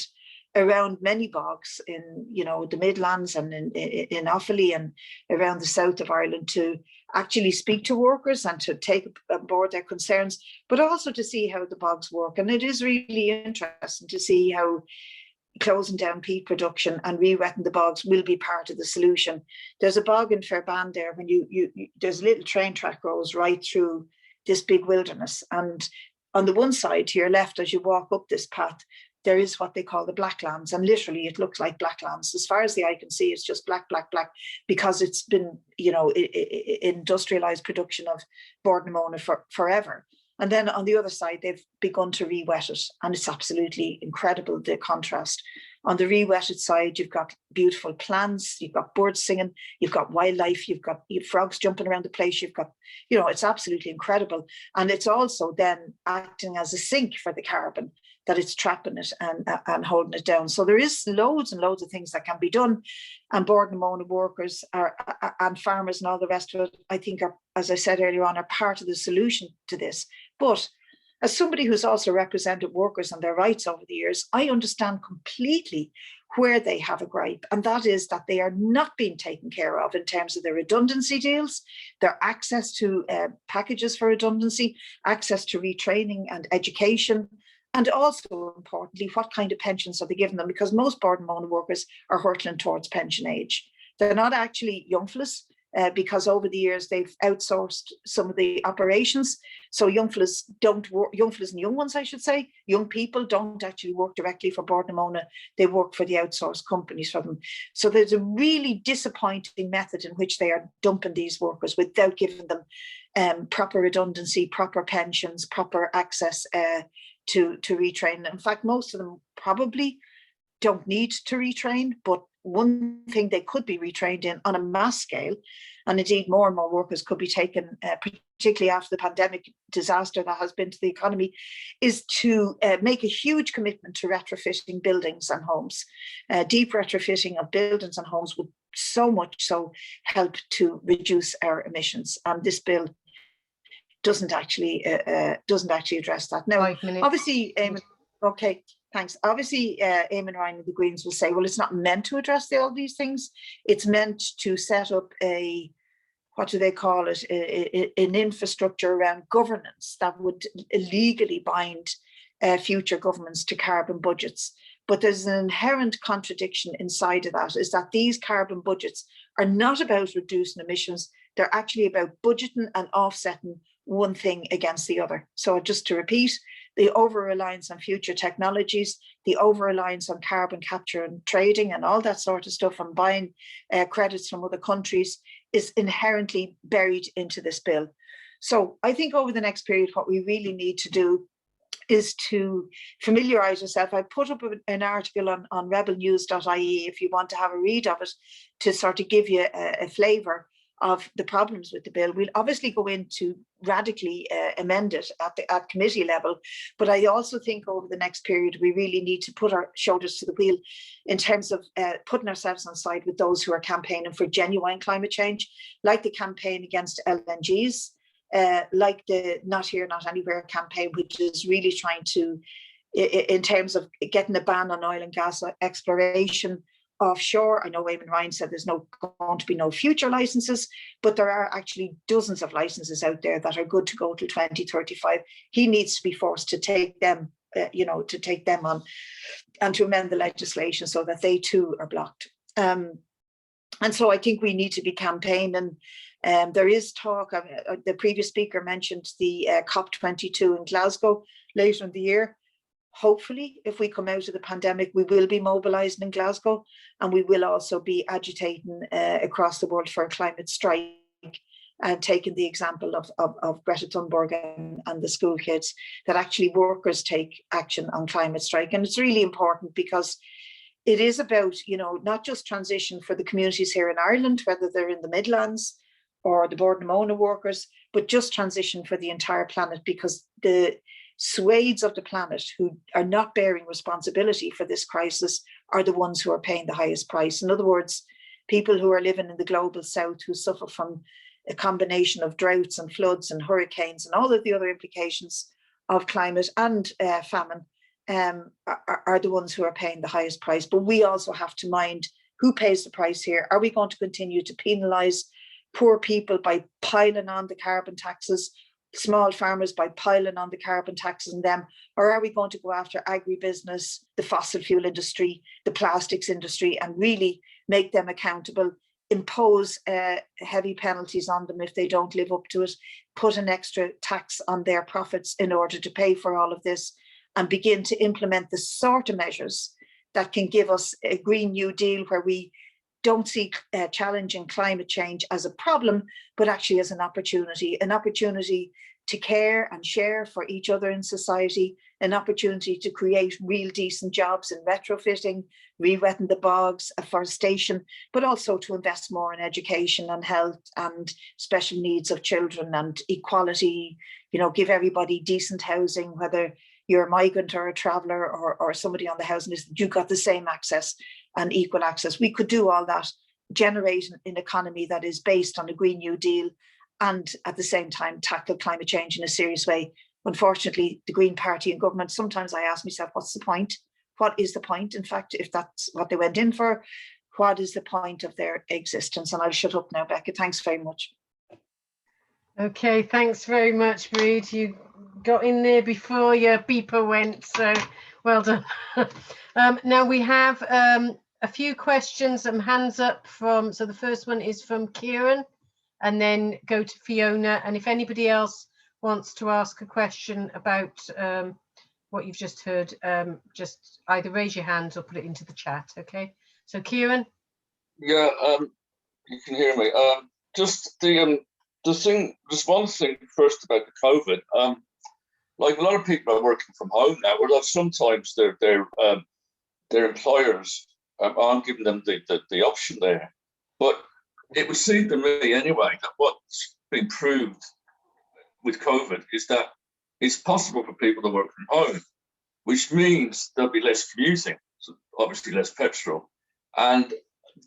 around many bogs in the Midlands and in Offaly and around the south of Ireland to actually speak to workers and to take on board their concerns, but also to see how the bogs work. And it is really interesting to see how closing down peat production and re-wetting the bogs will be part of the solution. There's a bog in Fairbairn there, when there's a little train track goes right through this big wilderness, and on the one side to your left as you walk up this path, there is what they call the blacklands, and literally it looks like blacklands. As far as the eye can see, it's just black, because it's been, industrialized production of Bord for forever. And then on the other side, they've begun to re-wet it, and it's absolutely incredible, the contrast. On the re-wetted side, you've got beautiful plants, you've got birds singing, you've got wildlife, you've got frogs jumping around the place, you've got, it's absolutely incredible. And it's also then acting as a sink for the carbon, that it's trapping it and holding it down. So there is loads and loads of things that can be done. And Bord workers and farmers and all the rest of it, I think, are, as I said earlier on, are part of the solution to this. But as somebody who's also represented workers and their rights over the years, I understand completely where they have a gripe, and that is that they are not being taken care of in terms of their redundancy deals, their access to packages for redundancy, access to retraining and education, and also importantly, what kind of pensions are they giving them? Because most board and Mona workers are hurtling towards pension age. They're not actually young fellas, because over the years they've outsourced some of the operations. So young fellas don't work, young fellas and young ones, I should say, young people don't actually work directly for Bord na Móna. They work for the outsourced companies for them. So there's a really disappointing method in which they are dumping these workers without giving them proper redundancy, proper pensions, proper access to retrain. In fact, most of them probably don't need to retrain, but one thing they could be retrained in on a mass scale, and indeed more and more workers could be taken, particularly after the pandemic disaster that has been to the economy, is to make a huge commitment to retrofitting buildings and homes. Deep retrofitting of buildings and homes would so much so help to reduce our emissions, and this bill doesn't actually address that. Now, obviously, okay. Thanks. Obviously, Eamon Ryan and the Greens will say, well, it's not meant to address all these things. It's meant to set up a, what do they call it, an infrastructure around governance that would legally bind future governments to carbon budgets. But there's an inherent contradiction inside of that, is that these carbon budgets are not about reducing emissions. They're actually about budgeting and offsetting one thing against the other. So just to repeat, the over-reliance on future technologies, the over-reliance on carbon capture and trading and all that sort of stuff, and buying credits from other countries, is inherently buried into this bill. So I think over the next period, what we really need to do is to familiarise yourself. I put up an article on rebelnews.ie if you want to have a read of it, to sort of give you a flavour of the problems with the bill. We'll obviously go in to radically amend it at committee level, but I also think over the next period we really need to put our shoulders to the wheel in terms of putting ourselves on side with those who are campaigning for genuine climate change, like the campaign against LNGs, like the Not Here, Not Anywhere campaign, which is really trying to, in terms of getting a ban on oil and gas exploration offshore. I know Eamon Ryan said there's going to be no future licenses, but there are actually dozens of licenses out there that are good to go till 2035. He needs to be forced to take them, to take them on, and to amend the legislation so that they too are blocked. And so I think we need to be campaigning. There is talk, the previous speaker mentioned the COP22 in Glasgow later in the year. Hopefully, if we come out of the pandemic, we will be mobilising in Glasgow, and we will also be agitating across the world for a climate strike, and taking the example of Greta Thunberg and the school kids, that actually workers take action on climate strike. And it's really important because it is about, not just transition for the communities here in Ireland, whether they're in the Midlands or the Bord na Móna workers, but just transition for the entire planet, because the swathes of the planet who are not bearing responsibility for this crisis are the ones who are paying the highest price. In other words, people who are living in the global south, who suffer from a combination of droughts and floods and hurricanes and all of the other implications of climate and famine, are the ones who are paying the highest price. But we also have to mind who pays the price here. Are we going to continue to penalise poor people by piling on the carbon taxes, small farmers by piling on the carbon taxes on them? Or are we going to go after agribusiness, the fossil fuel industry, the plastics industry, and really make them accountable, impose heavy penalties on them if they don't live up to it, put an extra tax on their profits in order to pay for all of this, and begin to implement the sort of measures that can give us a Green New Deal where we don't see challenging climate change as a problem, but actually as an opportunity to care and share for each other in society, an opportunity to create real decent jobs in retrofitting, re-wetting the bogs, afforestation, but also to invest more in education and health and special needs of children and equality, give everybody decent housing, whether you're a migrant or a traveller or somebody on the housing list, you've got the same access and equal access. We could do all that, generate an economy that is based on a Green New Deal, and at the same time tackle climate change in a serious way. Unfortunately, the Green Party in government, sometimes I ask myself, what's the point? what is the point? In fact, if that's what they went in for, what is the point of their existence? And I'll shut up now, Becca. Thanks very much. Okay, thanks very much, Brid. You got in there before your beeper went, so well done. Now we have a few questions, hands up from, so the first one is from Kieran, and then go to Fiona. And if anybody else wants to ask a question about what you've just heard, just either raise your hands or put it into the chat, okay? So Kieran? Yeah, you can hear me. Just one thing first about the COVID. Like a lot of people are working from home now, although sometimes their employers aren't giving them the option there. But it would seem to me anyway that what's been proved with COVID is that it's possible for people to work from home, which means there'll be less commuting, so obviously less petrol, and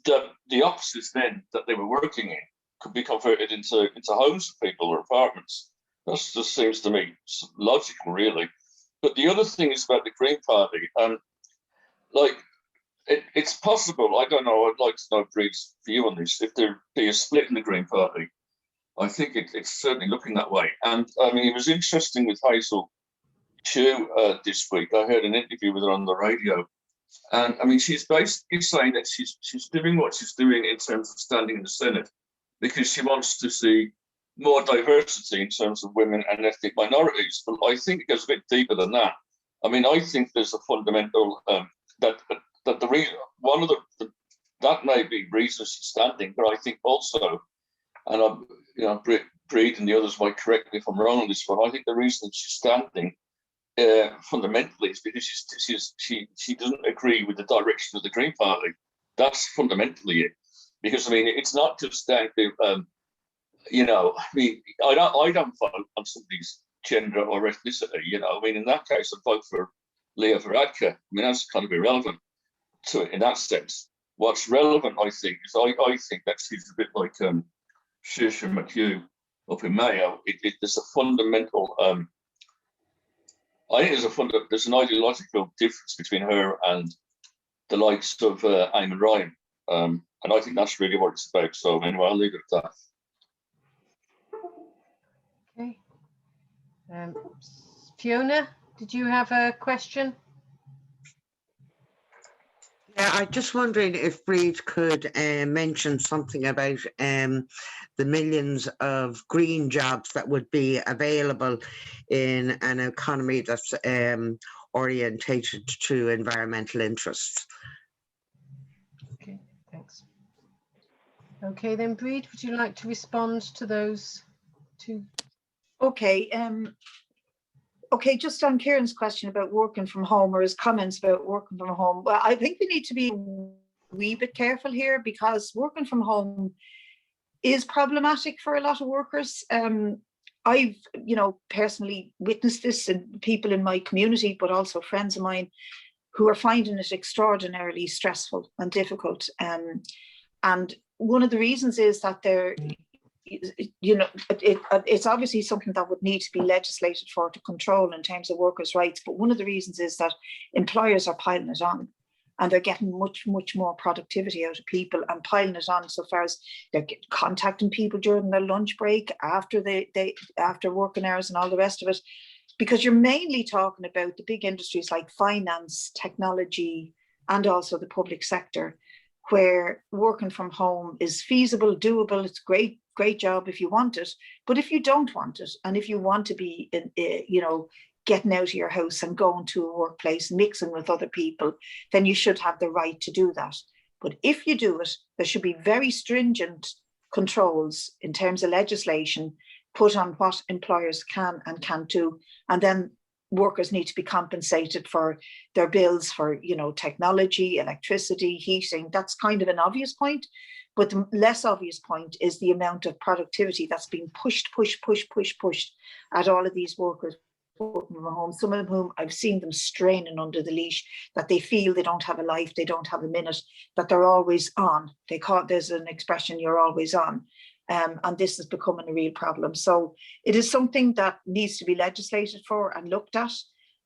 the offices then that they were working in could be converted into homes for people or apartments. That just seems to me logical, really. But the other thing is about the Green Party. It's possible, I don't know, I'd like to know Brid's view on this, if there be a split in the Green Party. I think it's certainly looking that way. And I mean, it was interesting with Hazel Chu this week. I heard an interview with her on the radio. And I mean, she's basically saying that she's doing what she's doing in terms of standing in the Senate because she wants to see more diversity in terms of women and ethnic minorities. But I think it goes a bit deeper than that. I mean, I think there's a fundamental that the reason, one of the that may be reasons she's standing, but I think also, and Brid and the others might correct me if I'm wrong on this one, I think the reason she's standing fundamentally is because she doesn't agree with the direction of the Green Party. That's fundamentally it. Because I mean, it's not just down to I mean, I don't vote on somebody's gender or ethnicity. I mean, in that case, I'd vote for Leah Varadkar. I mean, that's kind of irrelevant to it in that sense. What's relevant, I think, is I think that she's a bit like Saoirse McHugh up in Mayo. There's a fundamental. I think there's an ideological difference between her and the likes of Eamon Ryan. And I think that's really what it's about. So anyway, I'll leave it at that. Okay. Fiona, did you have a question? Yeah, I'm just wondering if Brid could mention something about the millions of green jobs that would be available in an economy that's orientated to environmental interests. Okay, thanks. Okay, then Brid, would you like to respond to those two? Okay. Okay, just on Kieran's question about working from home, or his comments about working from home, well, I think we need to be a wee bit careful here because working from home is problematic for a lot of workers. I've, personally witnessed this in people in my community, but also friends of mine who are finding it extraordinarily stressful and difficult. And one of the reasons is that they're, it's obviously something that would need to be legislated for to control in terms of workers' rights. But one of the reasons is that employers are piling it on, and they're getting much more productivity out of people and piling it on so far as they're contacting people during their lunch break, after after working hours and all the rest of it. Because you're mainly talking about the big industries like finance, technology, and also the public sector, where working from home is feasible, doable. It's great job if you want it. But if you don't want it, and if you want to be, getting out of your house and going to a workplace, mixing with other people, then you should have the right to do that. But if you do it, there should be very stringent controls in terms of legislation put on what employers can and can't do. And then workers need to be compensated for their bills for, technology, electricity, heating. That's kind of an obvious point. But the less obvious point is the amount of productivity that's being pushed at all of these workers working from home. Some of whom I've seen them straining under the leash, that they feel they don't have a life, they don't have a minute, that they're always on. There's an expression, you're always on. And this is becoming a real problem. So it is something that needs to be legislated for and looked at.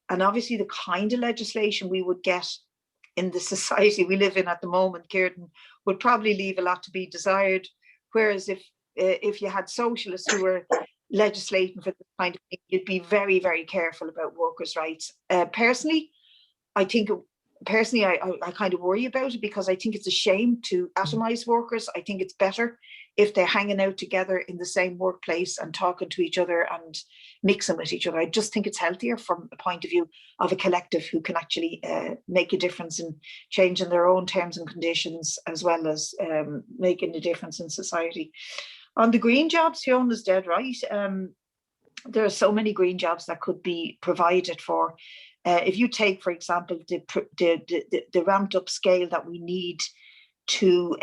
And obviously the kind of legislation we would get in the society we live in at the moment, Kieran, would probably leave a lot to be desired. Whereas if you had socialists who were legislating for this kind of thing, you'd be very, very careful about workers' rights. Personally, I kind of worry about it, because I think it's a shame to atomize workers. I think it's better if they're hanging out together in the same workplace and talking to each other and mixing with each other. I just think it's healthier from the point of view of a collective who can actually make a difference in changing their own terms and conditions, as well as making a difference in society. On the green jobs, Fiona's dead right. There are so many green jobs that could be provided for. If you take, for example, the ramped up scale that we need to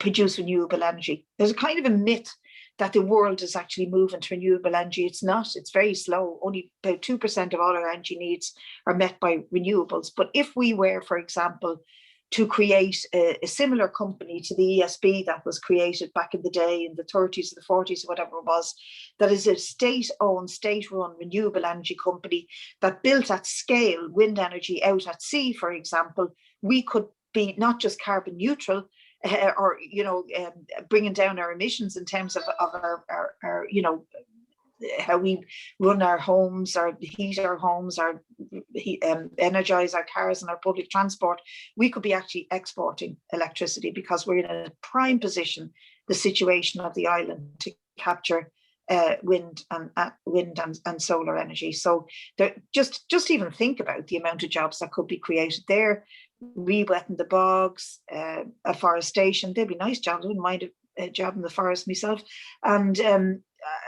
produce renewable energy, there's a kind of a myth that the world is actually moving to renewable energy. It's not. It's very slow. Only about 2% of all our energy needs are met by renewables. But if we were, for example, to create a similar company to the ESB that was created back in the day in the 30s or the 40s or whatever it was, that is a state-owned, state-run renewable energy company that built at scale wind energy out at sea, for example, we could be not just carbon neutral, or bringing down our emissions in terms of our how we run our homes, or heat our homes, or energize our cars and our public transport. We could be actually exporting electricity, because we're in a prime position, the situation of the island, to capture wind and solar energy. So just even think about the amount of jobs that could be created there. Re-wetting the bogs, afforestation, they'd be nice jobs. I wouldn't mind a job in the forest myself. And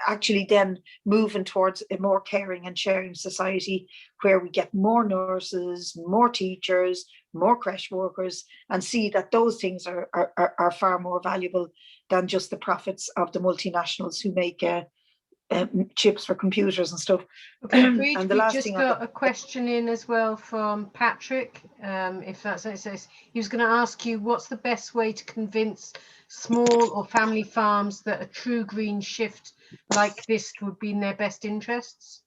actually then moving towards a more caring and sharing society, where we get more nurses, more teachers, more creche workers, and see that those things are far more valuable than just the profits of the multinationals who make chips for computers and stuff. Okay, Brid, we just got a question in as well from Patrick. If that's what it says, he was going to ask you, what's the best way to convince small or family farms that a true green shift like this would be in their best interests?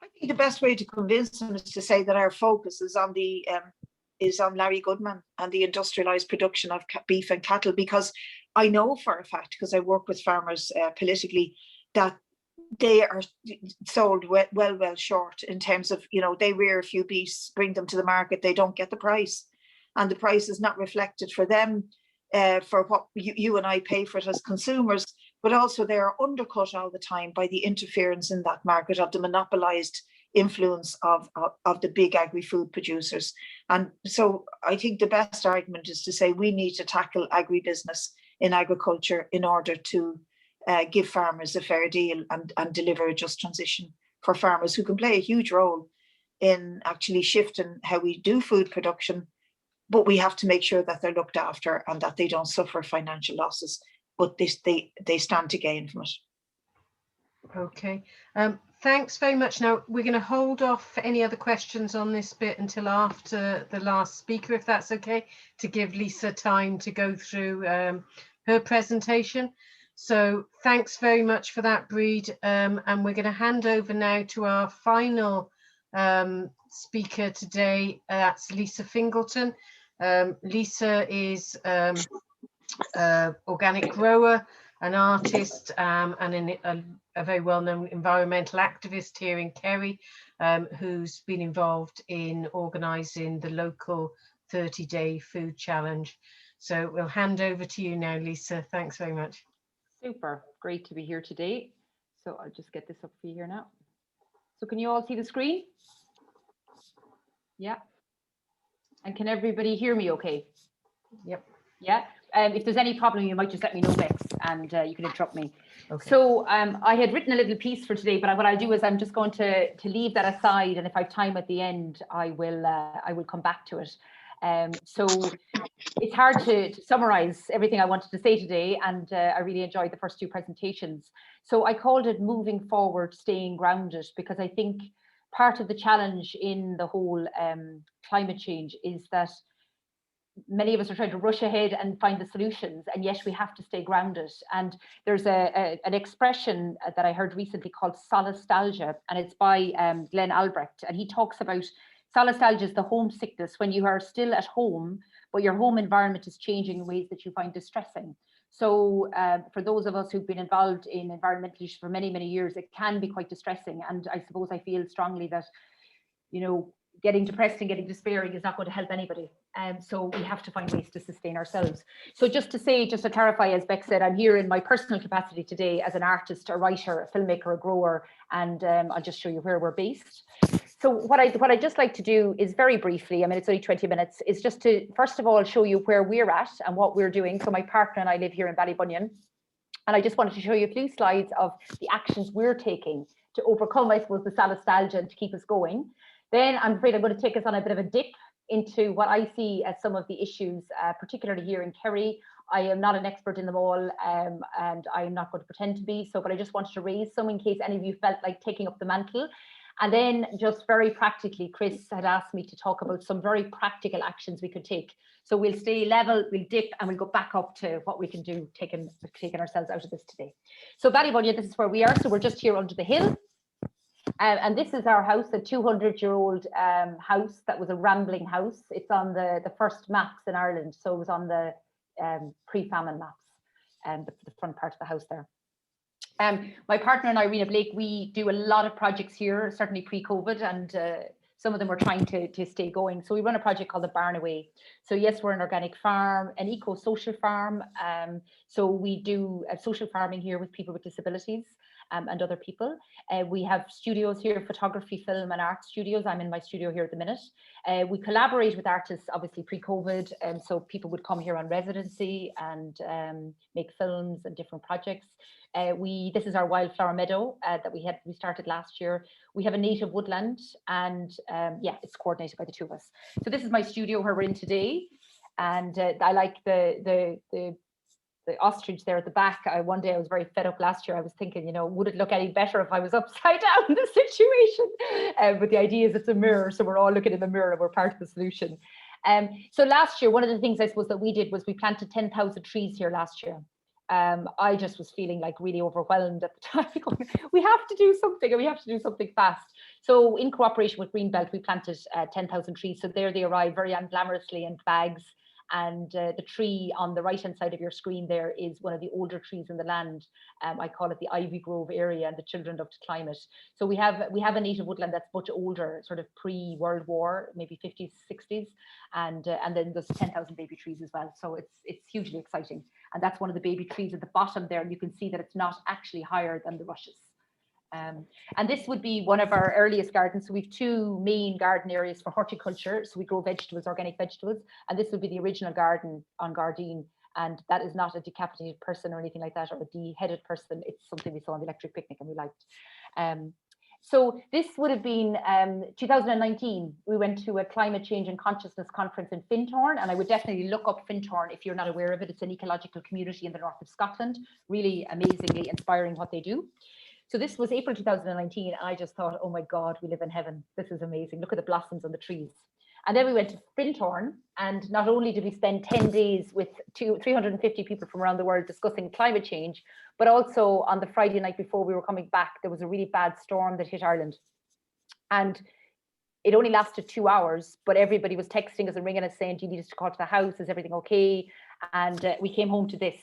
I think the best way to convince them is to say that our focus is on Larry Goodman and the industrialized production of beef and cattle, because I know for a fact, because I work with farmers politically, that they are sold well short in terms of, they rear a few beasts, bring them to the market, they don't get the price, and the price is not reflected for them for what you and I pay for it as consumers, but also they are undercut all the time by the interference in that market of the monopolized influence of the big agri-food producers. And so I think the best argument is to say we need to tackle agribusiness in agriculture in order to give farmers a fair deal and deliver a just transition for farmers, who can play a huge role in actually shifting how we do food production. But we have to make sure that they're looked after and that they don't suffer financial losses, but they stand to gain from it. Okay, thanks very much. Now we're going to hold off for any other questions on this bit until after the last speaker, if that's okay, to give Lisa time to go through her presentation. So thanks very much for that, Brid. And we're going to hand over now to our final speaker today. That's Lisa Fingleton. Lisa is organic grower, an artist, and a very well-known environmental activist here in Kerry, who's been involved in organising the local 30-day food challenge. So we'll hand over to you now, Lisa. Thanks very much. Super, great to be here today. So I'll just get this up for you here now. So can you all see the screen? Yeah. And can everybody hear me okay? Yep. Yeah. If there's any problem, you might just let me know next, and you can interrupt me. Okay. So I had written a little piece for today, but what I'll do is I'm just going to leave that aside, and if I have time at the end, I will come back to it. So it's hard to summarize everything I wanted to say today, and I really enjoyed the first two presentations. So I called it Moving Forward, Staying Grounded, because I think part of the challenge in the whole climate change is that many of us are trying to rush ahead and find the solutions, and yet we have to stay grounded. And there's an expression that I heard recently called solastalgia, and it's by Glenn Albrecht, and he talks about solastalgia is the homesickness when you are still at home, but your home environment is changing in ways that you find distressing. So for those of us who've been involved in environmental issues for many, many years, it can be quite distressing. And I suppose I feel strongly that, you know, getting depressed and getting despairing is not going to help anybody. So we have to find ways to sustain ourselves. So just to clarify, as Beck said, I'm here in my personal capacity today as an artist, a writer, a filmmaker, a grower, and I'll just show you where we're based. So what I'd just like to do is very briefly, I mean, it's only 20 minutes, is just to, first of all, show you where we're at and what we're doing. So my partner and I live here in Ballybunion, and I just wanted to show you a few slides of the actions we're taking to overcome, I suppose, the solastalgia and to keep us going. Then I'm afraid I'm going to take us on a bit of a dip into what I see as some of the issues, particularly here in Kerry. I am not an expert in them all, and I'm not going to pretend to be, but I just wanted to raise some in case any of you felt like taking up the mantle. And then just very practically, Chris had asked me to talk about some very practical actions we could take. So we'll stay level, we'll dip, and we'll go back up to what we can do, taking ourselves out of this today. So Ballybunion, this is where we are. So we're just here under the hill. And this is our house, a 200-year-old house that was a rambling house. It's on the first maps in Ireland. So it was on the pre-famine maps, and the front part of the house there. My partner and I, Rena Blake, we do a lot of projects here, certainly pre-COVID, and some of them we're trying to stay going. So we run a project called the Barn Away. So yes, we're an organic farm, an eco-social farm. So we do social farming here with people with disabilities and other people. We have studios here, photography, film and art studios. I'm in my studio here at the minute. We collaborate with artists, obviously pre-COVID, so people would come here on residency and make films and different projects. This is our wildflower meadow that we started last year. We have a native woodland, and yeah, it's coordinated by the two of us. So this is my studio where we're in today, and I like the ostrich there at the back. One day I was very fed up last year. I was thinking, you know, would it look any better if I was upside down in the situation? But the idea is it's a mirror, so we're all looking in the mirror and we're part of the solution. So last year, one of the things I suppose that we did was we planted 10,000 trees here last year. I just was feeling like really overwhelmed at the time. We have to do something, and we have to do something fast. So in cooperation with Greenbelt, we planted 10,000 trees. So there they arrive very unglamorously in bags. And the tree on the right-hand side of your screen there is one of the older trees in the land. I call it the Ivy Grove area, and the children love to climb it. So we have a native woodland that's much older, sort of pre-World War, maybe 50s, 60s, and then there's 10,000 baby trees as well. So it's hugely exciting. And that's one of the baby trees at the bottom there. You can see that it's not actually higher than the rushes. And this would be one of our earliest gardens. So we have two main garden areas for horticulture. So we grow vegetables, organic vegetables, and this would be the original garden on Gardein. And that is not a decapitated person or anything like that, or a de-headed person. It's something we saw on the electric picnic and we liked. So this would have been 2019. We went to a climate change and consciousness conference in Fingleton, and I would definitely look up Fingleton if you're not aware of it. It's an ecological community in the north of Scotland, really amazingly inspiring what they do. So this was April 2019, and I just thought, oh my God, we live in heaven. This is amazing. Look at the blossoms on the trees. And then we went to Fingleton, and not only did we spend 10 days with 350 people from around the world discussing climate change, but also on the Friday night before we were coming back, there was a really bad storm that hit Ireland. And it only lasted 2 hours, but everybody was texting us and ringing us saying, do you need us to call to the house? Is everything okay? And we came home to this.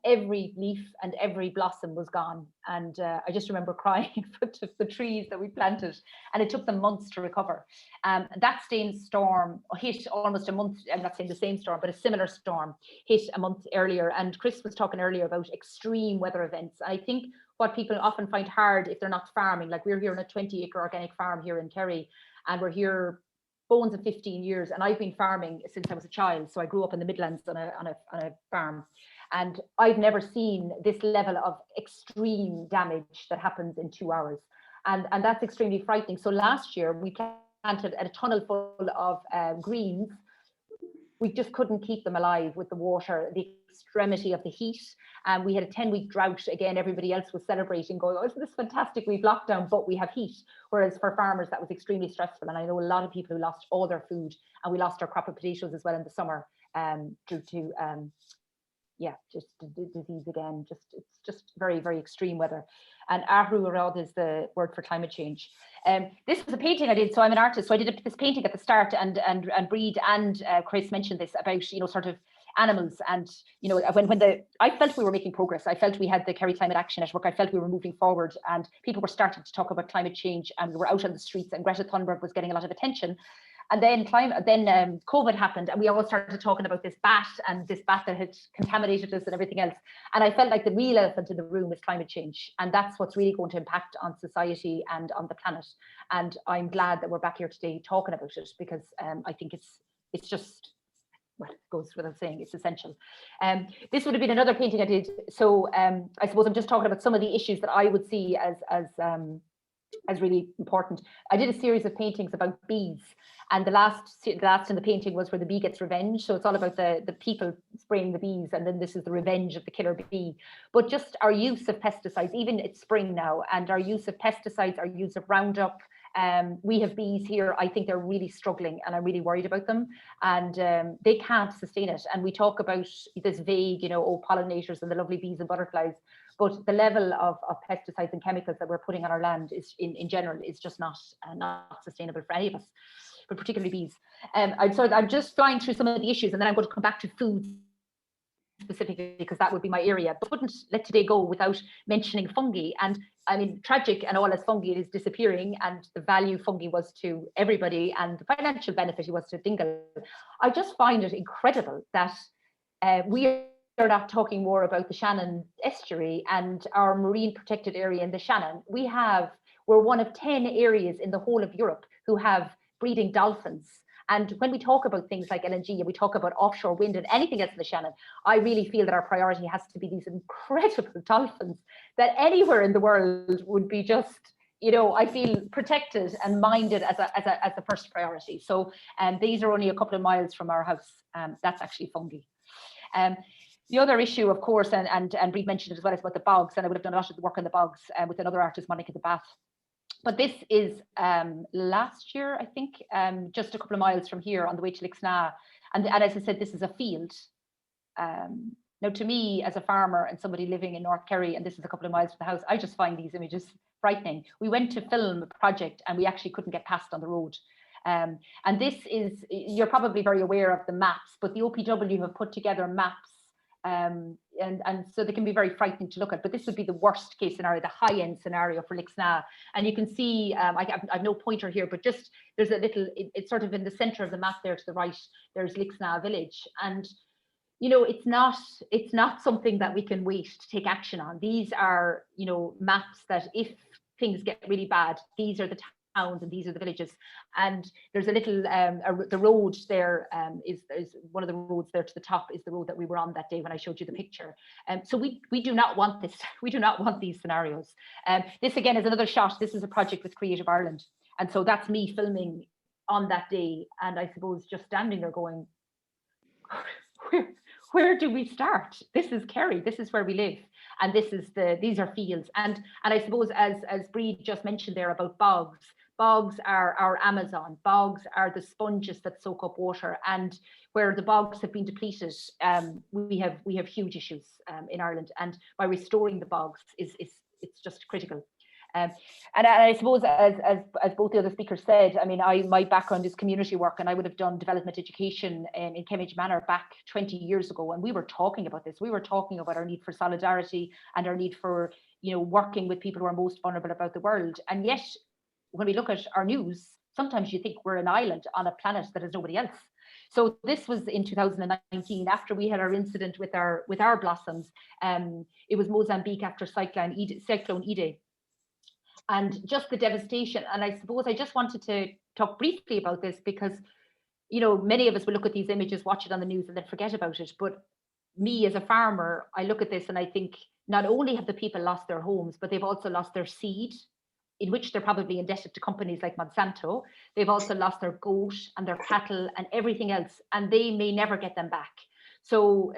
Every leaf and every blossom was gone. And I just remember crying in front of the trees that we planted, and it took them months to recover. That same storm hit almost a month, I'm not saying the same storm, but a similar storm hit a month earlier. And Chris was talking earlier about extreme weather events. I think what people often find hard if they're not farming, like we're here on a 20-acre organic farm here in Kerry, and we're here bones of 15 years, and I've been farming since I was a child. So I grew up in the Midlands on a farm. And I've never seen this level of extreme damage that happens in 2 hours. And that's extremely frightening. So last year we planted a tunnel full of greens we just couldn't keep them alive with the water, the extremity of the heat. And we had a 10-week drought. Again, everybody else was celebrating, going, oh, isn't this fantastic? We've lockdown, but we have heat. Whereas for farmers, that was extremely stressful. And I know a lot of people who lost all their food, and we lost our crop of potatoes as well in the summer due to just disease again. It's just very, very extreme weather. And Ahrú is the word for climate change. This was a painting I did. So I'm an artist. So I did this painting at the start, and Brid and Chris mentioned this about, sort of animals. And, when I felt we were making progress. I felt we had the Kerry Climate Action Network. I felt we were moving forward, and people were starting to talk about climate change, and we were out on the streets, and Greta Thunberg was getting a lot of attention. And then COVID happened, and we all started talking about this bat that had contaminated us and everything else. And I felt like the real elephant in the room is climate change. And that's what's really going to impact on society and on the planet. And I'm glad that we're back here today talking about it, because I think it's just, well, it goes without saying, it's essential. This would have been another painting I did. So I suppose I'm just talking about some of the issues that I would see as really important. I did a series of paintings about bees, and the last in the painting was where the bee gets revenge. So it's all about the people spraying the bees, and then this is the revenge of the killer bee. But just our use of pesticides, even it's spring now, and our use of pesticides, our use of Roundup. We have bees here. I think they're really struggling, and I'm really worried about them, and they can't sustain it. And we talk about this vague, pollinators and the lovely bees and butterflies, but the level of pesticides and chemicals that we're putting on our land is, in general, is just not sustainable for any of us, but particularly bees. I'm just flying through some of the issues, and then I'm going to come back to food specifically, because that would be my area. But wouldn't let today go without mentioning fungi. And I mean, tragic and all, as fungi is disappearing, and the value fungi was to everybody, and the financial benefit was to Dingle. I just find it incredible that we are not talking more about the Shannon estuary and our marine protected area in the Shannon. We're one of 10 areas in the whole of Europe who have breeding dolphins. And when we talk about things like LNG, and we talk about offshore wind and anything else in the Shannon, I really feel that our priority has to be these incredible dolphins that anywhere in the world would be just, I feel protected and minded as a first priority. So these are only a couple of miles from our house. That's actually fungi. The other issue, of course, and Brid mentioned it as well, is about the bogs, and I would have done a lot of the work on the bogs with another artist, Monica de Bath. But this is last year, I think, just a couple of miles from here on the way to Lixna. And as I said, this is a field. Now, to me, as a farmer and somebody living in North Kerry, and this is a couple of miles from the house, I just find these images frightening. We went to film a project, and we actually couldn't get past on the road. And this is, you're probably very aware of the maps, but the OPW have put together maps. And so they can be very frightening to look at, but this would be the worst case scenario, the high end scenario for Lixna. And you can see, I have no pointer here, but just there's a little, it's sort of in the center of the map there to the right, there's Lixna village. And, it's not something that we can wait to take action on. These are, maps that if things get really bad, these are the towns and these are the villages. And there's a little the road there is one of the roads there to the top is the road that we were on that day when I showed you the picture. So we do not want this. We do not want these scenarios. This again is another shot. This is a project with Creative Ireland, and so that's me filming on that day, and I suppose just standing there going, where do we start? This is Kerry. This is where we live, and these are fields. And I suppose as Brid just mentioned there about bogs. Bogs are our Amazon. Bogs are the sponges that soak up water, and where the bogs have been depleted, we have huge issues in Ireland. And by restoring the bogs it's just critical. And I suppose as both the other speakers said, I mean, my background is community work, and I would have done development education in Cambridge Manor back 20 years ago, and we were talking about this. We were talking about our need for solidarity and our need for working with people who are most vulnerable about the world. And yet, when we look at our news, sometimes you think we're an island on a planet that has nobody else. So this was in 2019, after we had our incident with our blossoms. It was Mozambique after Cyclone Idai. And just the devastation. And I suppose I just wanted to talk briefly about this because, many of us will look at these images, watch it on the news and then forget about it. But me as a farmer, I look at this and I think not only have the people lost their homes, but they've also lost their seed in which they're probably indebted to companies like Monsanto. They've also lost their goat and their cattle and everything else, and they may never get them back. So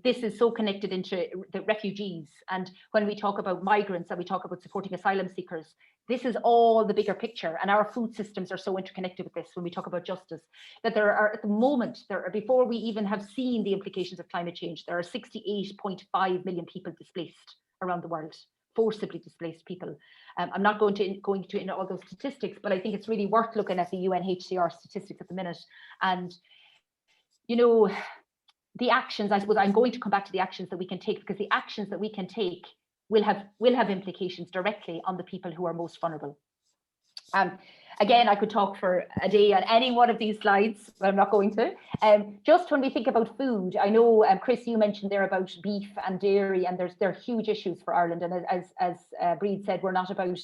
this is so connected into the refugees. And when we talk about migrants and we talk about supporting asylum seekers, this is all the bigger picture. And our food systems are so interconnected with this when we talk about justice, that there are, at the moment, before we even have seen the implications of climate change, there are 68.5 million people displaced around the world, forcibly displaced people. I'm not going into all those statistics, but I think it's really worth looking at the UNHCR statistics at the minute. And, you know, the actions, I suppose I'm going to come back to the actions that we can take, because the actions that we can take will have implications directly on the people who are most vulnerable. Again, I could talk for a day on any one of these slides, but I'm not going to. Just when we think about food, I know, Chris, you mentioned there about beef and dairy, and there are huge issues for Ireland. And as Brid said, we're not about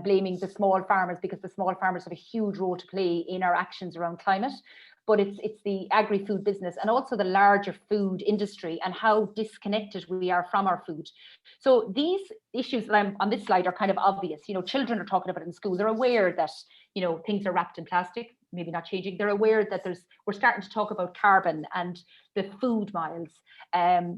blaming the small farmers, because the small farmers have a huge role to play in our actions around climate. But it's the agri-food business and also the larger food industry and how disconnected we are from our food. So these issues that I'm on this slide are kind of obvious. You know, children are talking about it in school. They're aware that, you know, things are wrapped in plastic, maybe not changing. They're aware that we're starting to talk about carbon and the food miles.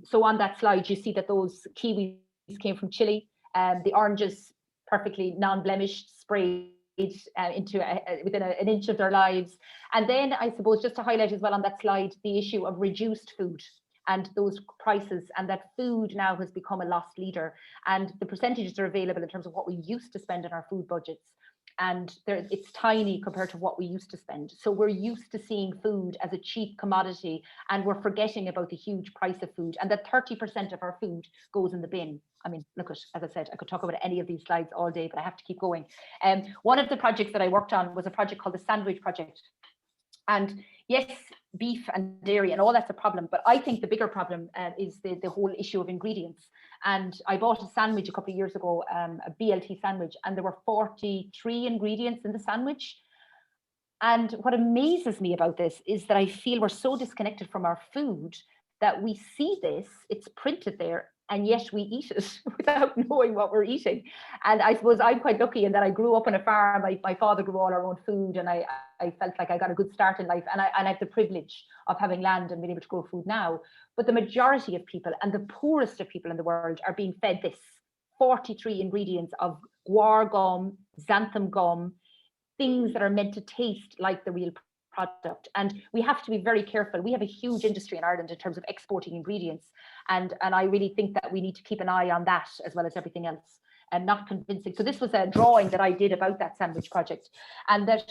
So on that slide, you see that those kiwis came from Chile. The oranges, perfectly non-blemished, sprayed within an inch of their lives. And then I suppose just to highlight as well on that slide, the issue of reduced food and those prices, and that food now has become a lost leader, and the percentages are available in terms of what we used to spend in our food budgets. And it's tiny compared to what we used to spend. So we're used to seeing food as a cheap commodity, and we're forgetting about the huge price of food, and that 30% of our food goes in the bin. I mean, look, as I said, I could talk about any of these slides all day, but I have to keep going. One of the projects that I worked on was a project called the Sandwich Project. And yes, beef and dairy and all that's a problem, but I think the bigger problem is the whole issue of ingredients. And I bought a sandwich a couple of years ago, a BLT sandwich, and there were 43 ingredients in the sandwich. And what amazes me about this is that I feel we're so disconnected from our food that we see this, it's printed there, and yet we eat it without knowing what we're eating. And I suppose I'm quite lucky in that I grew up on a farm. My father grew all our own food, and I felt like I got a good start in life, and I have the privilege of having land and being able to grow food now. But the majority of people, and the poorest of people in the world, are being fed this 43 ingredients of guar gum, xanthan gum, things that are meant to taste like the real product. And we have to be very careful. We have a huge industry in Ireland in terms of exporting ingredients, and I really think that we need to keep an eye on that as well as everything else, and not convincing. So this was a drawing that I did about that sandwich project, and that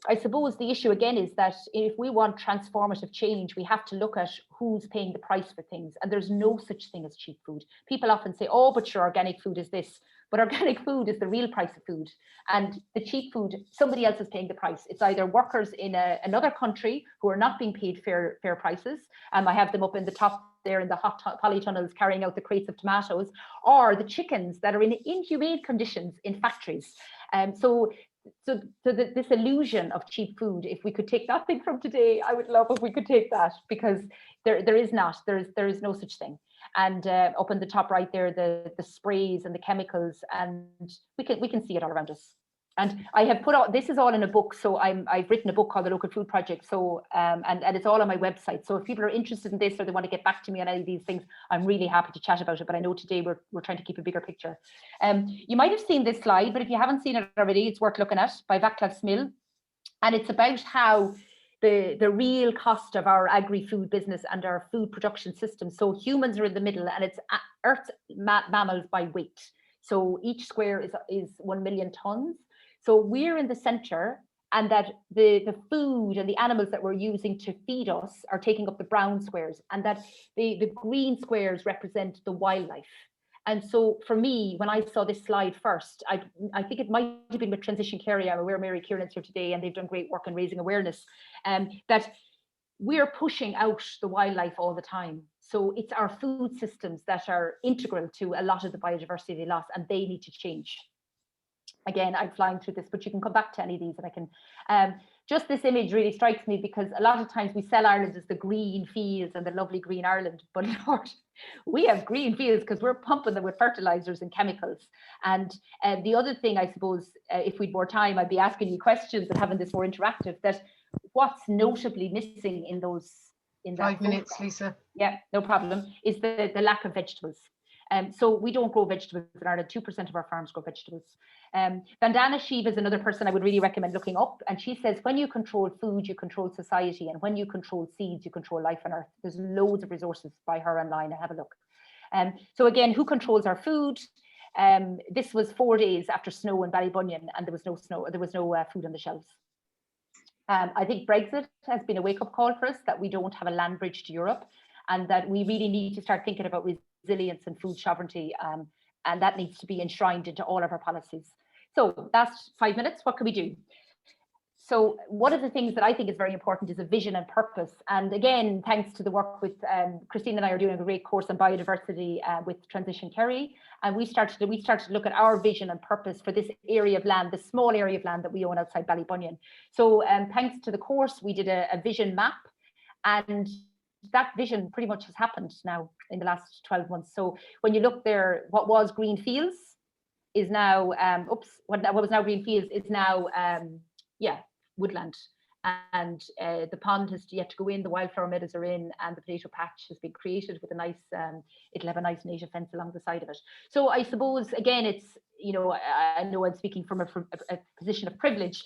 I suppose the issue again is that if we want transformative change, we have to look at who's paying the price for things, and there's no such thing as cheap food. People often say, oh, but your organic food is this, but organic food is the real price of food, and the cheap food, somebody else is paying the price. It's either workers in another country who are not being paid fair prices. I have them up in the top there in the hot polytunnels carrying out the crates of tomatoes, or the chickens that are in inhumane conditions in factories. So this illusion of cheap food, if we could take that thing from today, I would love if we could take that, because there is no such thing. And up in the top right there, the sprays and the chemicals, and we can see it all around us. And I have put out, this is all in a book. So I've written a book called The Local Food Project. So, and it's all on my website. So if people are interested in this, or they want to get back to me on any of these things, I'm really happy to chat about it. But I know today we're trying to keep a bigger picture. You might have seen this slide, but if you haven't seen it already, it's worth looking at, by Vaclav Smil. And it's about how the real cost of our agri-food business and our food production system. So humans are in the middle, and it's Earth's mammals by weight. So each square is 1 million tons. So we're in the center, and that the food and the animals that we're using to feed us are taking up the brown squares, and that the green squares represent the wildlife. And so for me, when I saw this slide first, I think it might have been with Transition Kerry. I'm aware Mary Kieran's here today, and they've done great work in raising awareness, that we're pushing out the wildlife all the time. So it's our food systems that are integral to a lot of the biodiversity loss, and they need to change. Again, I'm flying through this, but you can come back to any of these, and I can. just this image really strikes me, because a lot of times we sell Ireland as the green fields and the lovely green Ireland, but Lord, we have green fields because we're pumping them with fertilizers and chemicals. And the other thing, I suppose, if we'd more time, I'd be asking you questions and having this more interactive, that what's notably missing in those, in that 5 minutes, Lisa. Yeah, no problem, is the lack of vegetables. So we don't grow vegetables in Ireland. 2% of our farms grow vegetables. Vandana Shiva is another person I would really recommend looking up. And she says, when you control food, you control society. And when you control seeds, you control life on earth. There's loads of resources by her online. Have a look. So again, who controls our food? This was 4 days after snow in Ballybunion, and there was no snow, there was no food on the shelves. I think Brexit has been a wake-up call for us, that we don't have a land bridge to Europe, and that we really need to start thinking about resilience and food sovereignty, and that needs to be enshrined into all of our policies. So that's 5 minutes. What can we do? So one of the things that I think is very important is a vision and purpose. And again, thanks to the work with Christine and I are doing a great course on biodiversity with Transition Kerry. And we started to look at our vision and purpose for this area of land, the small area of land that we own outside Ballybunion. So thanks to the course, we did a vision map, and that vision pretty much has happened now in the last 12 months. So when you look there, what was green fields is now, what was now green fields is now, woodland. And the pond has yet to go in, the wildflower meadows are in, and the potato patch has been created with a nice, it'll have a nice native fence along the side of it. So I suppose, again, it's, you know, I know I'm speaking from a position of privilege,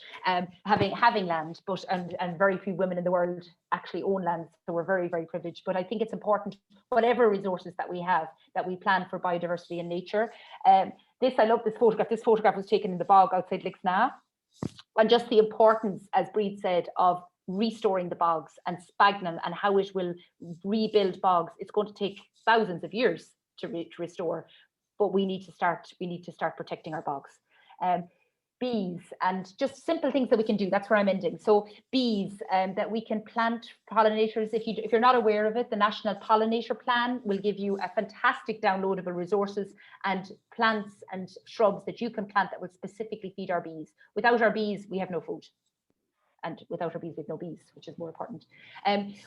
having land, but and very few women in the world actually own land, so we're very, very privileged. But I think it's important, whatever resources that we have, that we plan for biodiversity and nature. I love this photograph. This photograph was taken in the bog outside Lixnaw, and just the importance, as Brid said, of restoring the bogs and sphagnum, and how it will rebuild bogs. It's going to take thousands of years to restore, but we need to start protecting our bogs. Bees, and just simple things that we can do. That's where I'm ending. So bees, that we can plant pollinators. If you're not aware of it, the National Pollinator Plan will give you a fantastic downloadable resources and plants and shrubs that you can plant that will specifically feed our bees. Without our bees, we have no food. And without our bees, we have no bees, which is more important.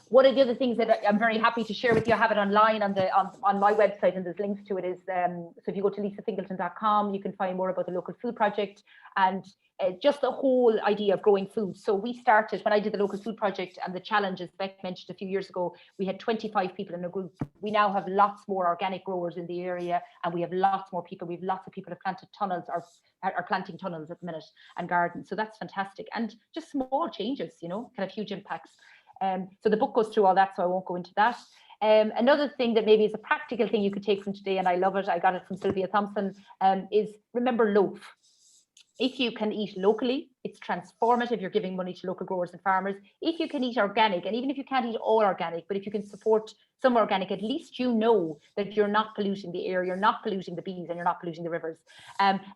One of the other things that I'm very happy to share with you, I have it online on my website, and there's links to it, is so if you go to lisafingleton.com, you can find more about the local food project and just the whole idea of growing food. So we started, when I did the local food project and the challenges Beck mentioned a few years ago, we had 25 people in a group. We now have lots more organic growers in the area, and we have lots more people. We have lots of people who have planted tunnels, or are planting tunnels at the minute, and gardens. So that's fantastic. And just small changes, you know, can have huge impacts. So the book goes through all that, so I won't go into that. Another thing that maybe is a practical thing you could take from today, and I love it, I got it from Sylvia Thompson, is remember loaf. If you can eat locally, it's transformative. You're giving money to local growers and farmers. If you can eat organic, and even if you can't eat all organic, but if you can support some organic, at least you know that you're not polluting the air, you're not polluting the bees, and you're not polluting the rivers.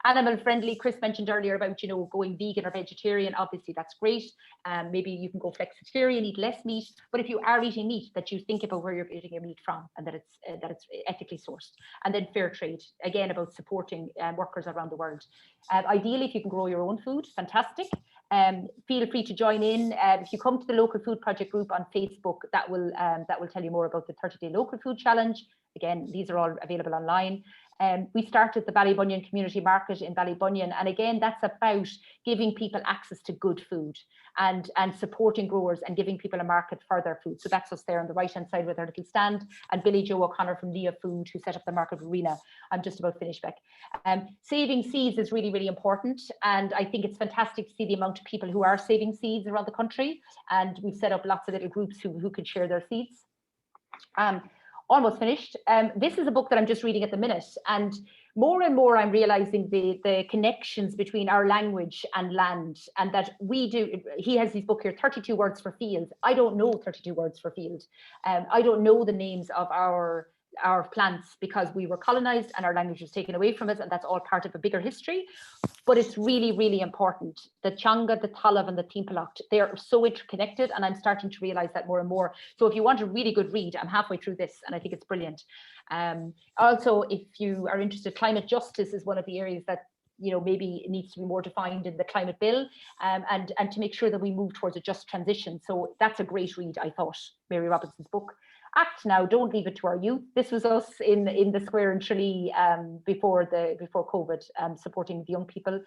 Animal friendly, Chris mentioned earlier about, you know, going vegan or vegetarian. Obviously that's great. Maybe you can go flexitarian, eat less meat, but if you are eating meat, that you think about where you're getting your meat from, and that it's ethically sourced. And then fair trade, again, about supporting workers around the world. Ideally, if you can grow your own food, fantastic. Feel free to join in. If you come to the local food project group on Facebook, that will tell you more about the 30-day local food challenge. Again, these are all available online. We started the Ballybunion Community Market in Ballybunion, and again, that's about giving people access to good food and supporting growers and giving people a market for their food. So that's us there on the right hand side with our little stand, and Billy Joe O'Connor from Leah Food, who set up the market with Rena. I'm just about finished, Beck. Saving seeds is really, really important, and I think it's fantastic to see the amount of people who are saving seeds around the country, and we've set up lots of little groups who could share their seeds. Almost finished. This is a book that I'm just reading at the minute, and more I'm realizing the connections between our language and land, and that we do. He has his book here, 32 words for field. I don't know 32 words for field. I don't know the names of our plants because we were colonized and our language was taken away from us, and that's all part of a bigger history. But it's really, really important. The Changa, the Talav, and the Timpalocht, they are so interconnected, and I'm starting to realize that more and more. So if you want a really good read, I'm halfway through this, and I think it's brilliant. Also, if you are interested, climate justice is one of the areas that maybe it needs to be more defined in the climate bill, and to make sure that we move towards a just transition. So that's a great read, I thought, Mary Robinson's book. Act now, don't leave it to our youth. This was us in the square in Tralee before COVID, supporting the young people.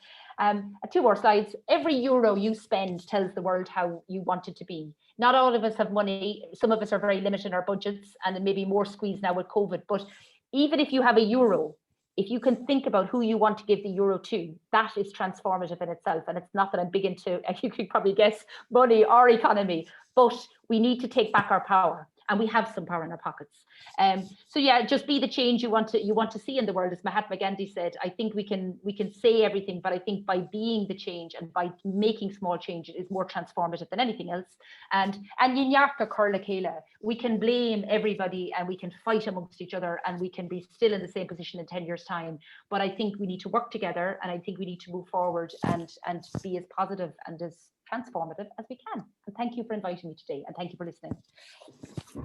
2 more slides. Every euro you spend tells the world how you want it to be. Not all of us have money. Some of us are very limited in our budgets, and maybe more squeezed now with COVID. But even if you have a euro, if you can think about who you want to give the euro to, that is transformative in itself. And it's not that I'm big into, you could probably guess, money or economy, but we need to take back our power. And we have some power in our pockets. So yeah, just be the change you want to see in the world, as Mahatma Gandhi said. I think we can say everything, but I think by being the change and by making small changes is more transformative than anything else. And Yinarka Kurla Kayla, we can blame everybody and we can fight amongst each other and we can be still in the same position in 10 years' time. But I think we need to work together, and I think we need to move forward and be as positive and as transformative as we can. And thank you for inviting me today, and thank you for listening.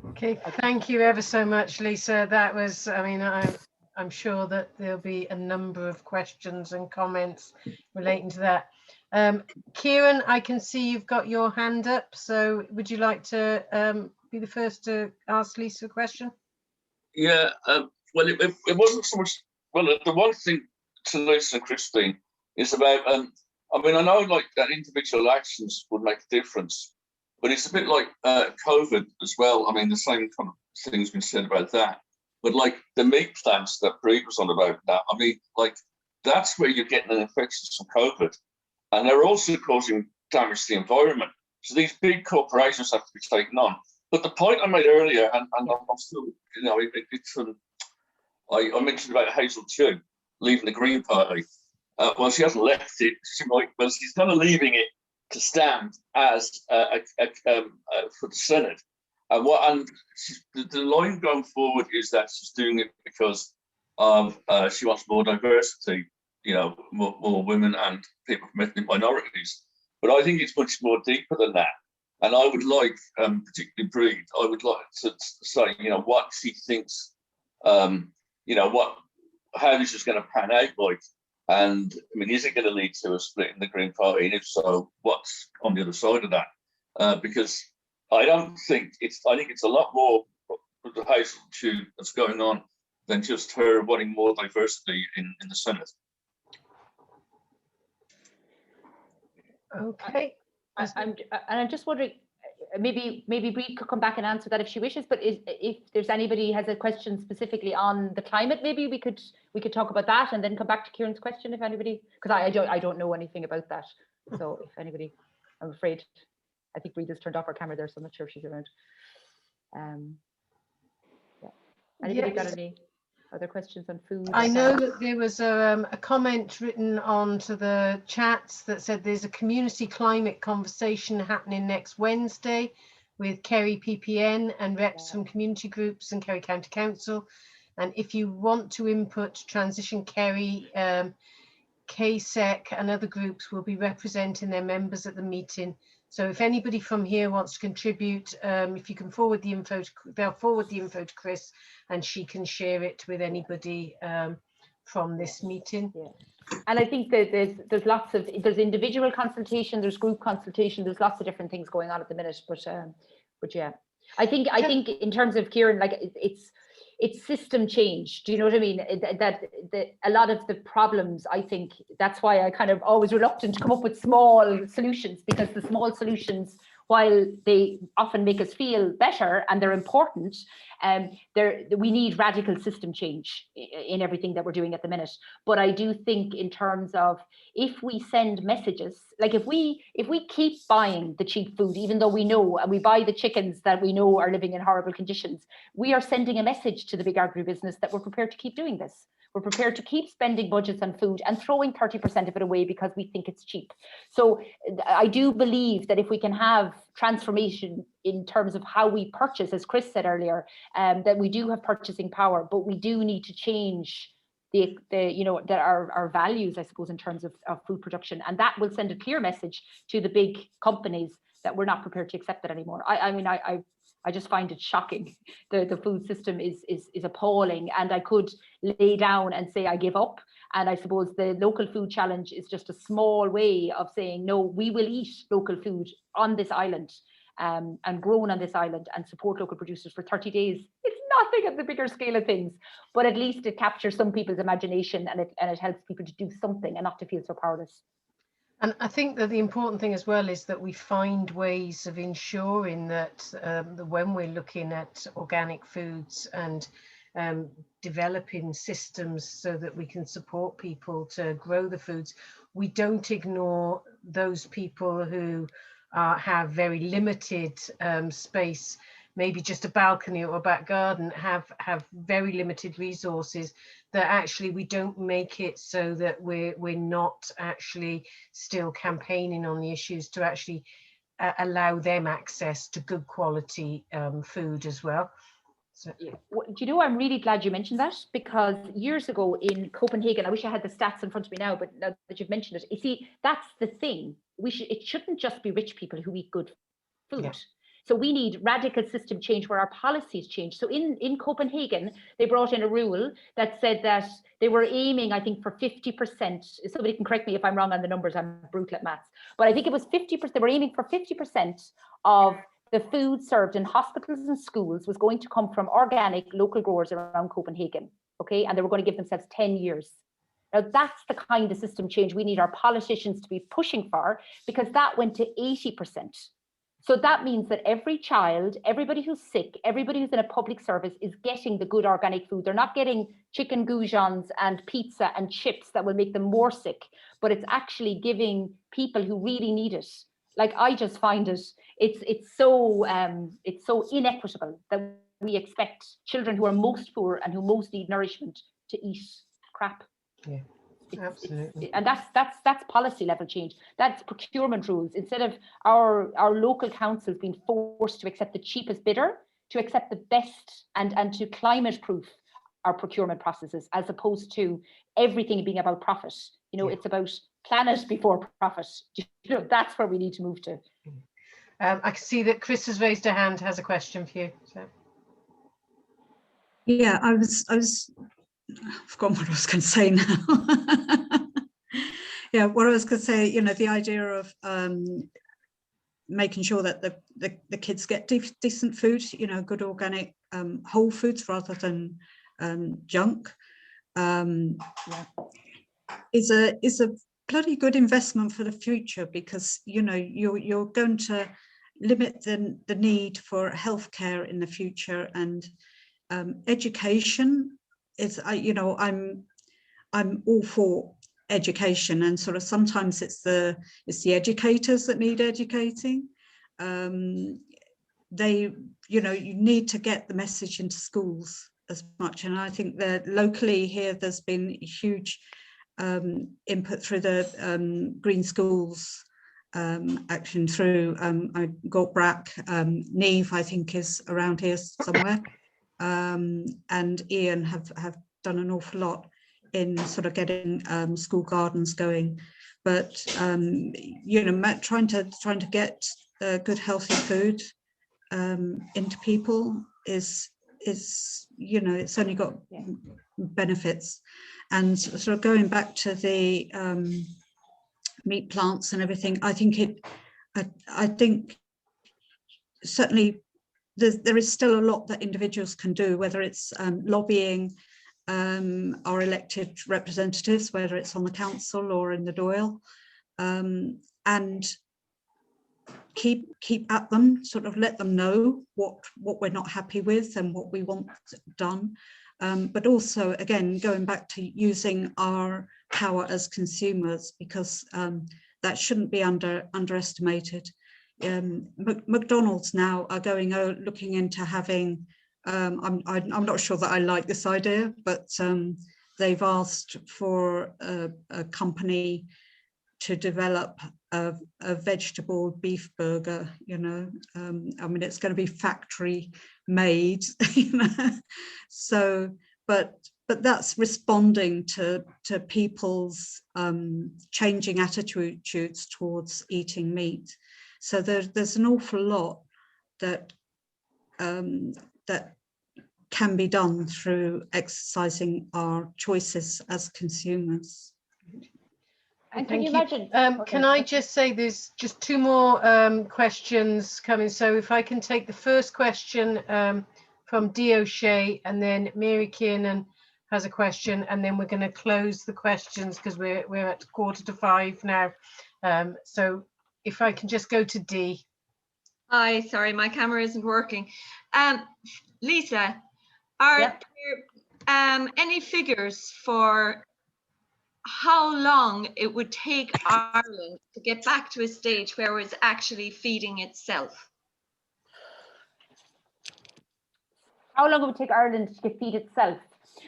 Okay, thank you ever so much, Lisa. That was, I mean, I'm sure that there'll be a number of questions and comments relating to that. Kieran, I can see you've got your hand up, so would you like to be the first to ask Lisa a question? Yeah, well, it wasn't so much, well, the one thing to Lisa and Christine is about, I mean, I know like that individual actions would make a difference, but it's a bit like COVID as well. I mean, the same kind of thing's been said about that. But like the meat plants that Brid was on about that, I mean, like that's where you're getting an infection from COVID. And they're also causing damage to the environment. So these big corporations have to be taken on. But the point I made earlier, and I'm still, it's I mentioned about Hazel Chu leaving the Green Party. Well, she hasn't left it. She's kind of leaving it to stand as for the Senate. And the line going forward is that she's doing it because she wants more diversity, more women and people from ethnic minorities. But I think it's much more deeper than that. And I would like, particularly Brid, I would like to say, what she thinks, how this is going to pan out like. And I mean, is it going to lead to a split in the Green Party? And if so, what's on the other side of that? Because I think it's a lot more with the Hazel Chu that's going on than just her wanting more diversity in the Senate. Okay. I'm just wondering, maybe Brid could come back and answer that if she wishes. But if there's anybody has a question specifically on the climate, maybe we could talk about that and then come back to Kieran's question if anybody, because I don't know anything about that. So if anybody, I'm afraid, I think Brid has turned off her camera there, so I'm not sure if she's around. Yeah. Anybody got any other questions on food? I know that there was a comment written onto the chat that said there's a community climate conversation happening next Wednesday with Kerry PPN and reps from community groups and Kerry County Council. And if you want to input, Transition Kerry, KSEC and other groups will be representing their members at the meeting. So if anybody from here wants to contribute, if you can forward the info, they'll forward the info to Chris and she can share it with anybody from this meeting. Yeah. And I think that there's individual consultation, there's group consultation, there's lots of different things going on at the minute. But yeah, I think in terms of Kieran, like it's system change. Do you know what I mean? That a lot of the problems, I think that's why I kind of always reluctant to come up with small solutions, because the small solutions, while they often make us feel better and they're important, we need radical system change in everything that we're doing at the minute. But I do think in terms of if we send messages, like if we keep buying the cheap food, even though we know, and we buy the chickens that we know are living in horrible conditions, we are sending a message to the big agribusiness that we're prepared to keep doing this. We're prepared to keep spending budgets on food and throwing 30% of it away because we think it's cheap. So I do believe that if we can have transformation in terms of how we purchase, as Chris said earlier, that we do have purchasing power, but we do need to change that our values, I suppose, in terms of food production, and that will send a clear message to the big companies that we're not prepared to accept it anymore. I just find it shocking. The food system is appalling, and I could lay down and say I give up, And I suppose the local food challenge is just a small way of saying, no, we will eat local food on this island and grown on this island and support local producers for 30 days. It's nothing at the bigger scale of things, but at least it captures some people's imagination and it helps people to do something and not to feel so powerless. And I think that the important thing as well is that we find ways of ensuring that when we're looking at organic foods and developing systems so that we can support people to grow the foods, we don't ignore those people who have very limited space, maybe just a balcony or a back garden, have very limited resources, that actually we don't make it so that we're not actually still campaigning on the issues to actually allow them access to good quality food as well. So, do you know, I'm really glad you mentioned that, because years ago in Copenhagen, I wish I had the stats in front of me now, but now that you've mentioned it, you see, that's the thing. It shouldn't just be rich people who eat good food. Yeah. So we need radical system change where our policies change. So in Copenhagen, they brought in a rule that said that they were aiming, I think, for 50%. Somebody can correct me if I'm wrong on the numbers, I'm brutal at maths. But I think it was 50%, they were aiming for 50% of the food served in hospitals and schools was going to come from organic local growers around Copenhagen, okay? And they were going to give themselves 10 years. Now that's the kind of system change we need our politicians to be pushing for, because that went to 80%. So that means that every child, everybody who's sick, everybody who's in a public service is getting the good organic food. They're not getting chicken goujons and pizza and chips that will make them more sick, but it's actually giving people who really need it. Like, I just find it's so inequitable that we expect children who are most poor and who most need nourishment to eat crap. Yeah. Absolutely. And that's policy level change. That's procurement rules. Instead of our local councils being forced to accept the cheapest bidder, to accept the best and to climate proof our procurement processes, as opposed to everything being about profit. You know, it's about planet before profit. You know, that's where we need to move to. I can see that Chris has raised her hand, has a question for you. So. Yeah, I've forgotten what I was going to say now. Yeah, what I was going to say, you know, the idea of making sure that the kids get decent food, you know, good organic whole foods rather than junk, is a bloody good investment for the future, because, you know, you're going to limit the need for healthcare in the future, and education is, you know, I'm all for education, and sort of sometimes it's the educators that need educating. They, you know, you need to get the message into schools as much, and I think that locally here there's been huge input through the Green Schools action through Gortbrack, Neve I think is around here somewhere, and Ian have done an awful lot in sort of getting school gardens going, but you know, trying to get good healthy food into people is, you know, it's only got benefits. And sort of going back to the meat plants and everything, I think certainly there is still a lot that individuals can do, whether it's lobbying our elected representatives, whether it's on the council or in the Dáil, and keep at them, sort of let them know what we're not happy with and what we want done, but also, again, going back to using our power as consumers, because that shouldn't be underestimated. McDonald's now are looking into having, I'm not sure that I like this idea, but they've asked for a company to develop a vegetable beef burger, you know. I mean, it's going to be factory made, you know. So, but that's responding to people's changing attitudes towards eating meat. So there's an awful lot that that can be done through exercising our choices as consumers. And can you imagine? Can I just say there's just 2 more questions coming. So if I can take the first question from D. O'Shea, and then Mary Kiernan has a question, and then we're going to close the questions because we're at 4:45 now. So if I can just go to D. Hi, sorry, my camera isn't working. Lisa, are there any figures for how long it would take Ireland to get back to a stage where it's actually feeding itself? How long it would take Ireland to feed itself?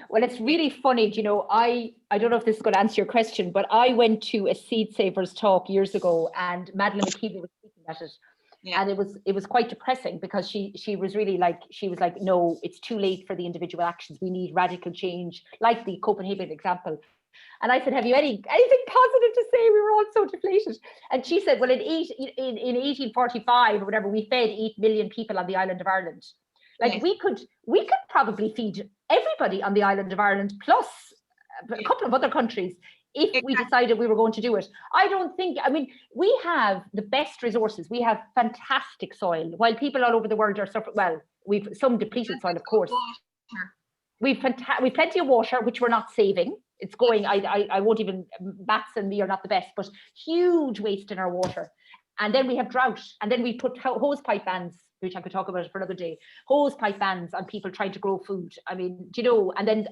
Well, it's really funny, you know, I don't know if this is going to answer your question, but I went to a Seed Savers talk years ago, and Madeleine McKeever was speaking at it. Yeah. And it was quite depressing, because she was really like, no, it's too late for the individual actions. We need radical change, like the Copenhagen example. And I said, have you anything positive to say? We were all so deflated. And she said, well, in 1845 or whatever, we fed 8 million people on the island of Ireland. Like, yes, we could probably feed everybody on the island of Ireland, plus a couple of other countries, if we decided we were going to do it. I mean, we have the best resources. We have fantastic soil, while people all over the world are suffering. Well, we've some depleted soil, of course. We've plenty of water, which we're not saving. It's going, I won't even, bats and me are not the best, but huge waste in our water. And then we have drought, and then we put hose pipe bans, which I could talk about for another day, hose pipe bans on people trying to grow food. I mean, you know, and then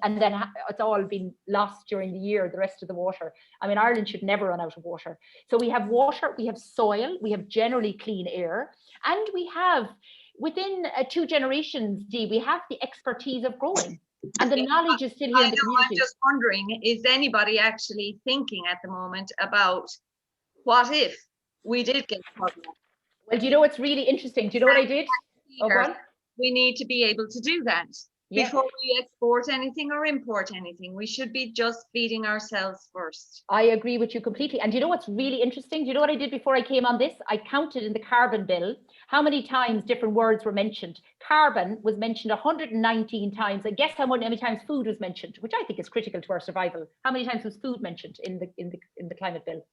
it's all been lost during the year, the rest of the water. I mean, Ireland should never run out of water. So we have water, we have soil, we have generally clean air, and we have, within 2 generations, we have the expertise of growing. And the knowledge is still here in the community. I'm just wondering, is anybody actually thinking at the moment about what if we did get covered? Well, do you know what's really interesting? Do you know what I did? We need to be able to do that. Yeah. Before we export anything or import anything. We should be just feeding ourselves first. I agree with you completely. And do you know what's really interesting? Do you know what I did before I came on this? I counted in the carbon bill how many times different words were mentioned. Carbon was mentioned 119 times. And guess how many times food was mentioned, which I think is critical to our survival. How many times was food mentioned in the climate bill?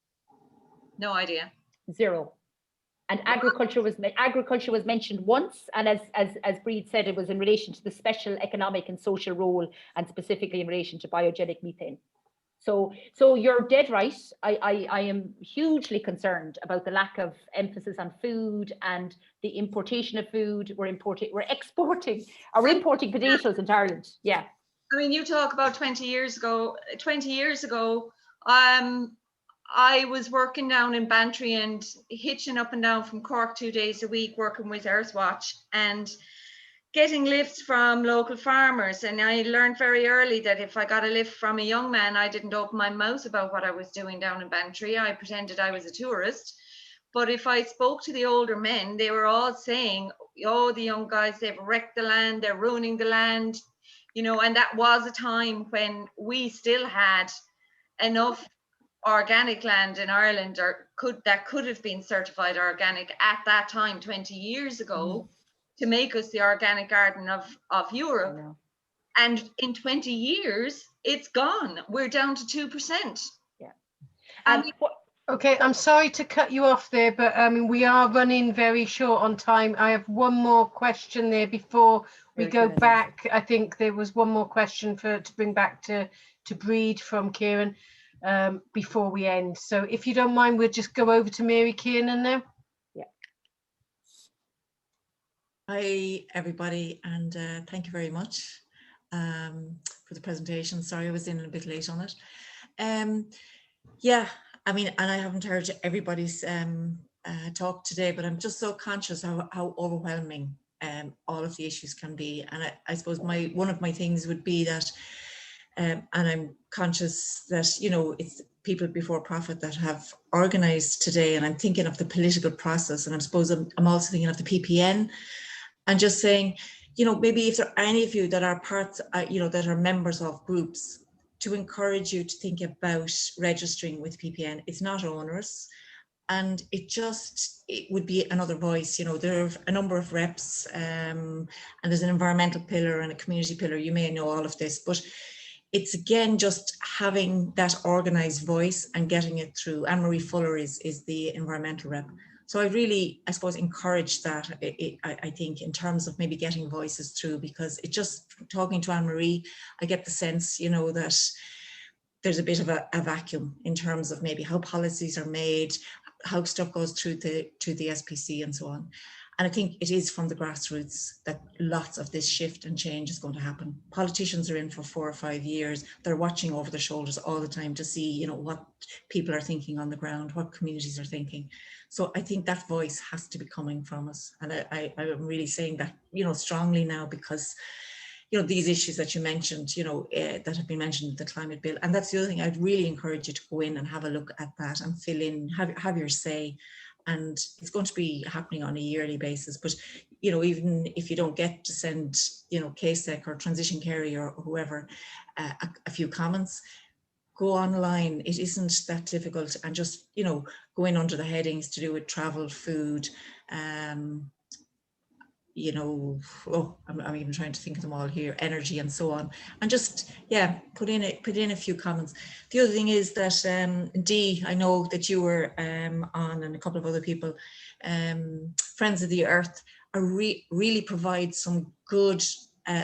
No idea. 0. And agriculture was mentioned once, and as Brid said, it was in relation to the special economic and social role, and specifically in relation to biogenic methane. So you're dead right. I am hugely concerned about the lack of emphasis on food and the importation of food. We're importing potatoes into Ireland. Yeah. I mean, you talk about 20 years ago. 20 years ago, I was working down in Bantry and hitching up and down from Cork 2 days a week, working with Earthwatch and getting lifts from local farmers. And I learned very early that if I got a lift from a young man, I didn't open my mouth about what I was doing down in Bantry. I pretended I was a tourist. But if I spoke to the older men, they were all saying, oh, the young guys, they've wrecked the land, they're ruining the land, you know. And that was a time when we still had enough organic land in Ireland, that could have been certified organic at that time 20 years ago, to make us the organic garden of Europe. And in 20 years it's gone. We're down to 2%. Yeah. Okay, I'm sorry to cut you off there, but we are running very short on time. I have one more question there before we go back. I think there was one more question to bring back to Brid from Kieran before we end. So if you don't mind, we'll just go over to Mary Kiernan now. Yeah. Hi everybody, and thank you very much for the presentation. Sorry I was in a bit late on it. Yeah, I mean, and I haven't heard everybody's talk today, but I'm just so conscious how overwhelming all of the issues can be. And I suppose one of my things would be that and I'm conscious that, you know, it's people before profit that have organised today, and I'm thinking of the political process, and I suppose I'm also thinking of the PPN, and just saying, you know, maybe if there are any of you that are parts, you know, that are members of groups, to encourage you to think about registering with PPN. It's not onerous. And it would be another voice. You know, there are a number of reps, and there's an environmental pillar and a community pillar. You may know all of this, but it's again just having that organised voice and getting it through. Anne-Marie Fuller is the environmental rep. So I really, I suppose, encourage that, I think, in terms of maybe getting voices through, because it just, talking to Anne-Marie, I get the sense, you know, that there's a bit of a vacuum in terms of maybe how policies are made, how stuff goes through the SPC and so on. And I think it is from the grassroots that lots of this shift and change is going to happen. Politicians are in for 4 or 5 years. They're watching over their shoulders all the time to see, you know, what people are thinking on the ground, what communities are thinking. So I think that voice has to be coming from us. And I'm really saying that, you know, strongly now, because, you know, these issues that you mentioned, you know, that have been mentioned in the climate bill. And that's the other thing, I'd really encourage you to go in and have a look at that and fill in, have your say. And it's going to be happening on a yearly basis. But, you know, even if you don't get to send, you know, KSEC or Transition Kerry or whoever a few comments, go online. It isn't that difficult, and just, you know, go in under the headings to do with travel, food, you know, I'm even trying to think of them all here, energy and so on, and just, yeah, put in a few comments. The other thing is that Dee, I know that you were on, and a couple of other people, Friends of the Earth are really provide some good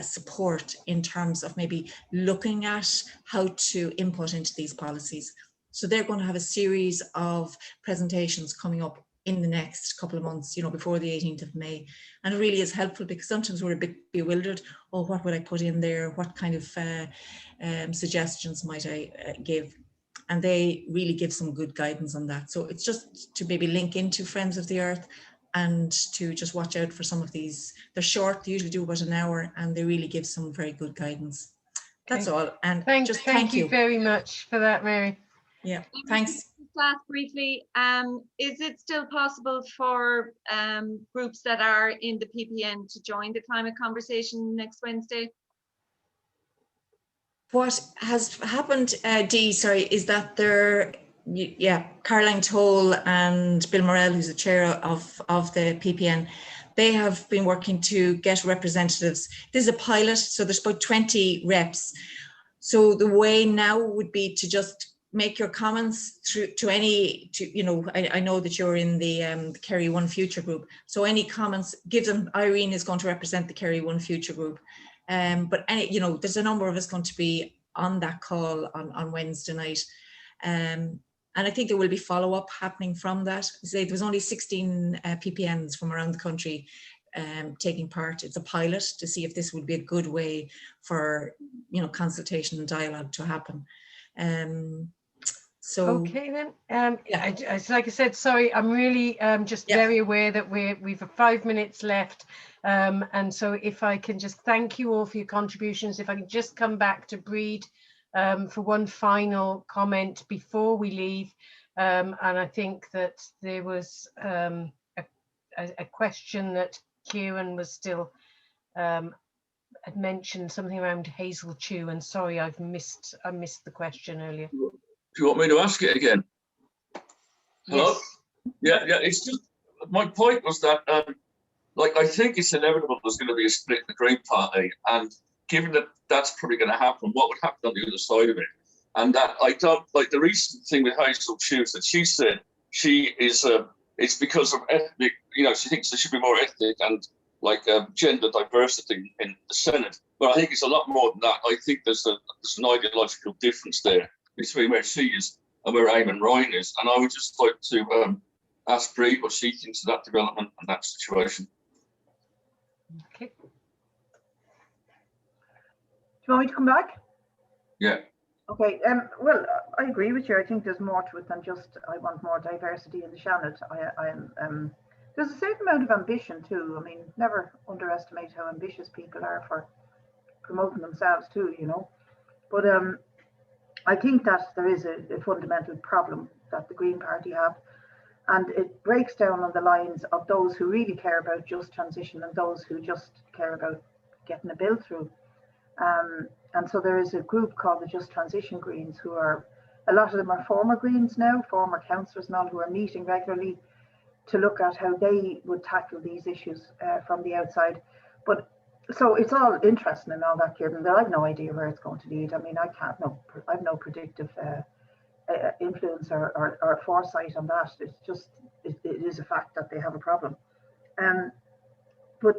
support in terms of maybe looking at how to input into these policies. So they're going to have a series of presentations coming up in the next couple of months, you know, before the 18th of May. And it really is helpful, because sometimes we're a bit bewildered. Oh, what would I put in there? What kind of suggestions might I give? And they really give some good guidance on that. So it's just to maybe link into Friends of the Earth and to just watch out for some of these. They're short, they usually do about an hour, and they really give some very good guidance. That's all. And thank you very much for that, Mary. Yeah, thanks. Just ask briefly, is it still possible for groups that are in the PPN to join the climate conversation next Wednesday? What has happened, Dee, sorry, is that Caroline Toll and Bill Morrell, who's the chair of the PPN, they have been working to get representatives. This is a pilot, so there's about 20 reps. So the way now would be to just make your comments you know, I know that you're in the Kerry One Future group. So any comments, give them. Irene is going to represent the Kerry One Future group. But you know, there's a number of us going to be on that call on Wednesday night. And I think there will be follow-up happening from that. There was only 16 PPNs from around the country taking part. It's a pilot to see if this would be a good way for, you know, consultation and dialogue to happen. So okay then, like I said, sorry, I'm really just very aware that we've 5 minutes left, and so if I can just thank you all for your contributions. If I can just come back to Brid for one final comment before we leave, and I think that there was a question that Kieran was still had mentioned, something around Hazel Chew, and sorry, I missed the question earlier. Do you want me to ask it again? Hello? Yes. Yeah, it's just, my point was that, like, I think it's inevitable there's going to be a split in the Green Party, and given that that's probably going to happen, what would happen on the other side of it? And that I don't, like, the recent thing with Hazel Chew is that she said she is, it's because of ethnic, you know, she thinks there should be more ethnic and, like, gender diversity in the Senate. But I think it's a lot more than that. I think there's an ideological difference there between where she is and where Eamon Ryan is. And I would just like to ask Brid what she thinks of that development and that situation. Okay. Do you want me to come back? Yeah. Okay, well, I agree with you. I think there's more to it than just, I want more diversity in the Seanad. There's a certain amount of ambition too. I mean, never underestimate how ambitious people are for promoting themselves too, you know. But I think that there is a fundamental problem that the Green Party have, and it breaks down on the lines of those who really care about just transition and those who just care about getting a bill through. And so there is a group called the Just Transition Greens who are a lot of them are former Greens now, former councillors and all, who are meeting regularly to look at how they would tackle these issues from the outside. But so it's all interesting and all that, Kieran, but I've no idea where it's going to lead. I mean, I've no predictive influence or foresight on that. It's just, it is a fact that they have a problem. But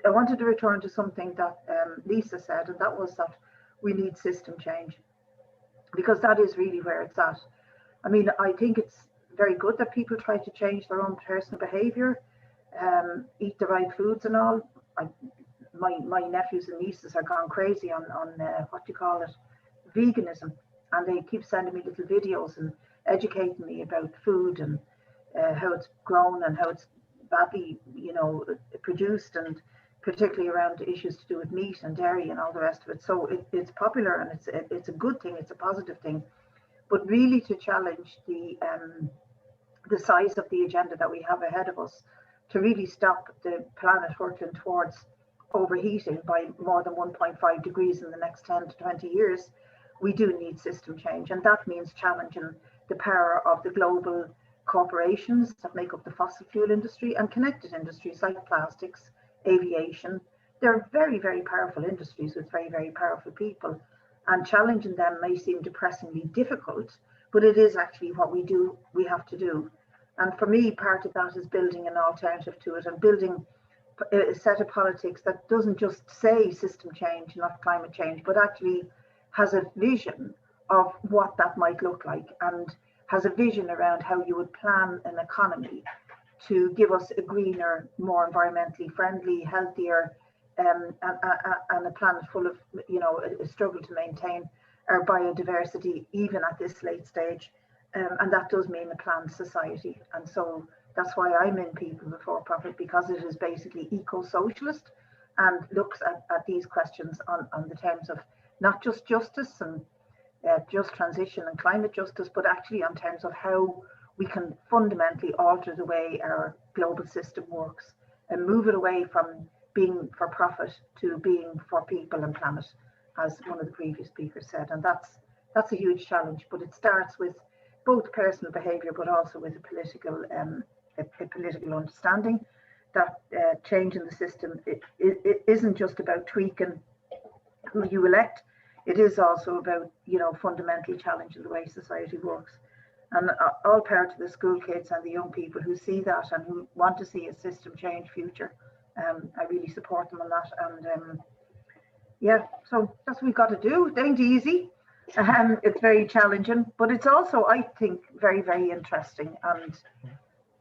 I wanted to return to something that Lisa said, and that was that we need system change, because that is really where it's at. I mean, I think it's very good that people try to change their own personal behaviour, eat the right foods and all. My nephews and nieces are gone crazy on what do you call it, veganism, and they keep sending me little videos and educating me about food and how it's grown and how it's badly, you know, produced, and particularly around issues to do with meat and dairy and all the rest of it. So it's popular, and it's a good thing, it's a positive thing. But really to challenge the size of the agenda that we have ahead of us, to really stop the planet working towards overheating by more than 1.5 degrees in the next 10 to 20 years, we do need system change. And that means challenging the power of the global corporations that make up the fossil fuel industry and connected industries like plastics, aviation. They're very, very powerful industries with very, very powerful people. And challenging them may seem depressingly difficult, but it is actually what we have to do. And for me, part of that is building an alternative to it, and building a set of politics that doesn't just say system change, not climate change, but actually has a vision of what that might look like, and has a vision around how you would plan an economy to give us a greener, more environmentally friendly, healthier, and a planet full of, you know, a struggle to maintain our biodiversity even at this late stage. And that does mean a planned society. And so that's why I'm in People Before Profit, because it is basically eco-socialist and looks at these questions on the terms of not just justice and just transition and climate justice, but actually on terms of how we can fundamentally alter the way our global system works and move it away from being for profit to being for people and planet, as one of the previous speakers said. And that's a huge challenge, but it starts with both personal behaviour, but also with a political understanding that changing the system, it isn't just about tweaking who you elect. It is also about, you know, fundamentally challenging the way society works. And all power to the school kids and the young people who see that and who want to see a system change future. I really support them on that. And yeah, so that's what we've got to do. It ain't easy. It's very challenging, but it's also, I think, very, very interesting. And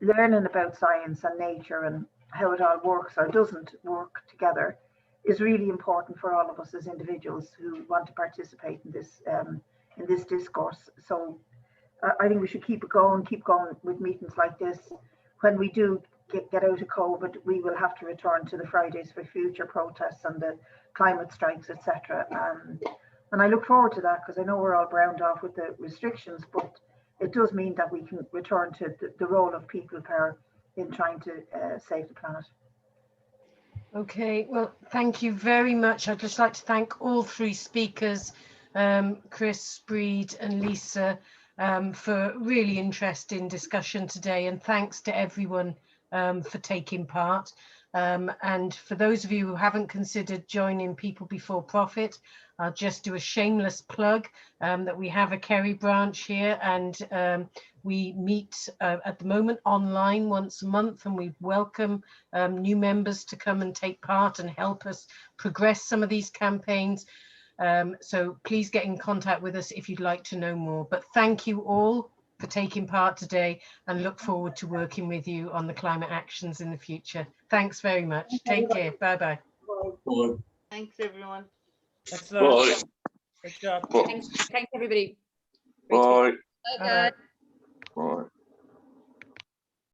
learning about science and nature and how it all works or doesn't work together is really important for all of us as individuals who want to participate in this discourse. So I think we should keep going with meetings like this. When we do get out of COVID, we will have to return to the Fridays for Future protests and the climate strikes, etc. And I look forward to that, because I know we're all browned off with the restrictions, but it does mean that we can return to the role of people power in trying to save the planet. Okay, well, thank you very much. I'd just like to thank all three speakers, Chris, Brid and Lisa, for really interesting discussion today, and thanks to everyone for taking part. And for those of you who haven't considered joining People Before Profit, I'll just do a shameless plug that we have a Kerry branch here, and we meet at the moment online once a month, and we welcome new members to come and take part and help us progress some of these campaigns. So please get in contact with us if you'd like to know more. But thank you all for taking part today, and look forward to working with you on the climate actions in the future. Thanks very much. Take care. Bye-bye. Bye. Thanks, everyone. Thanks a lot. Bye. Good job. Thanks everybody. Bye. Bye, guys. Bye.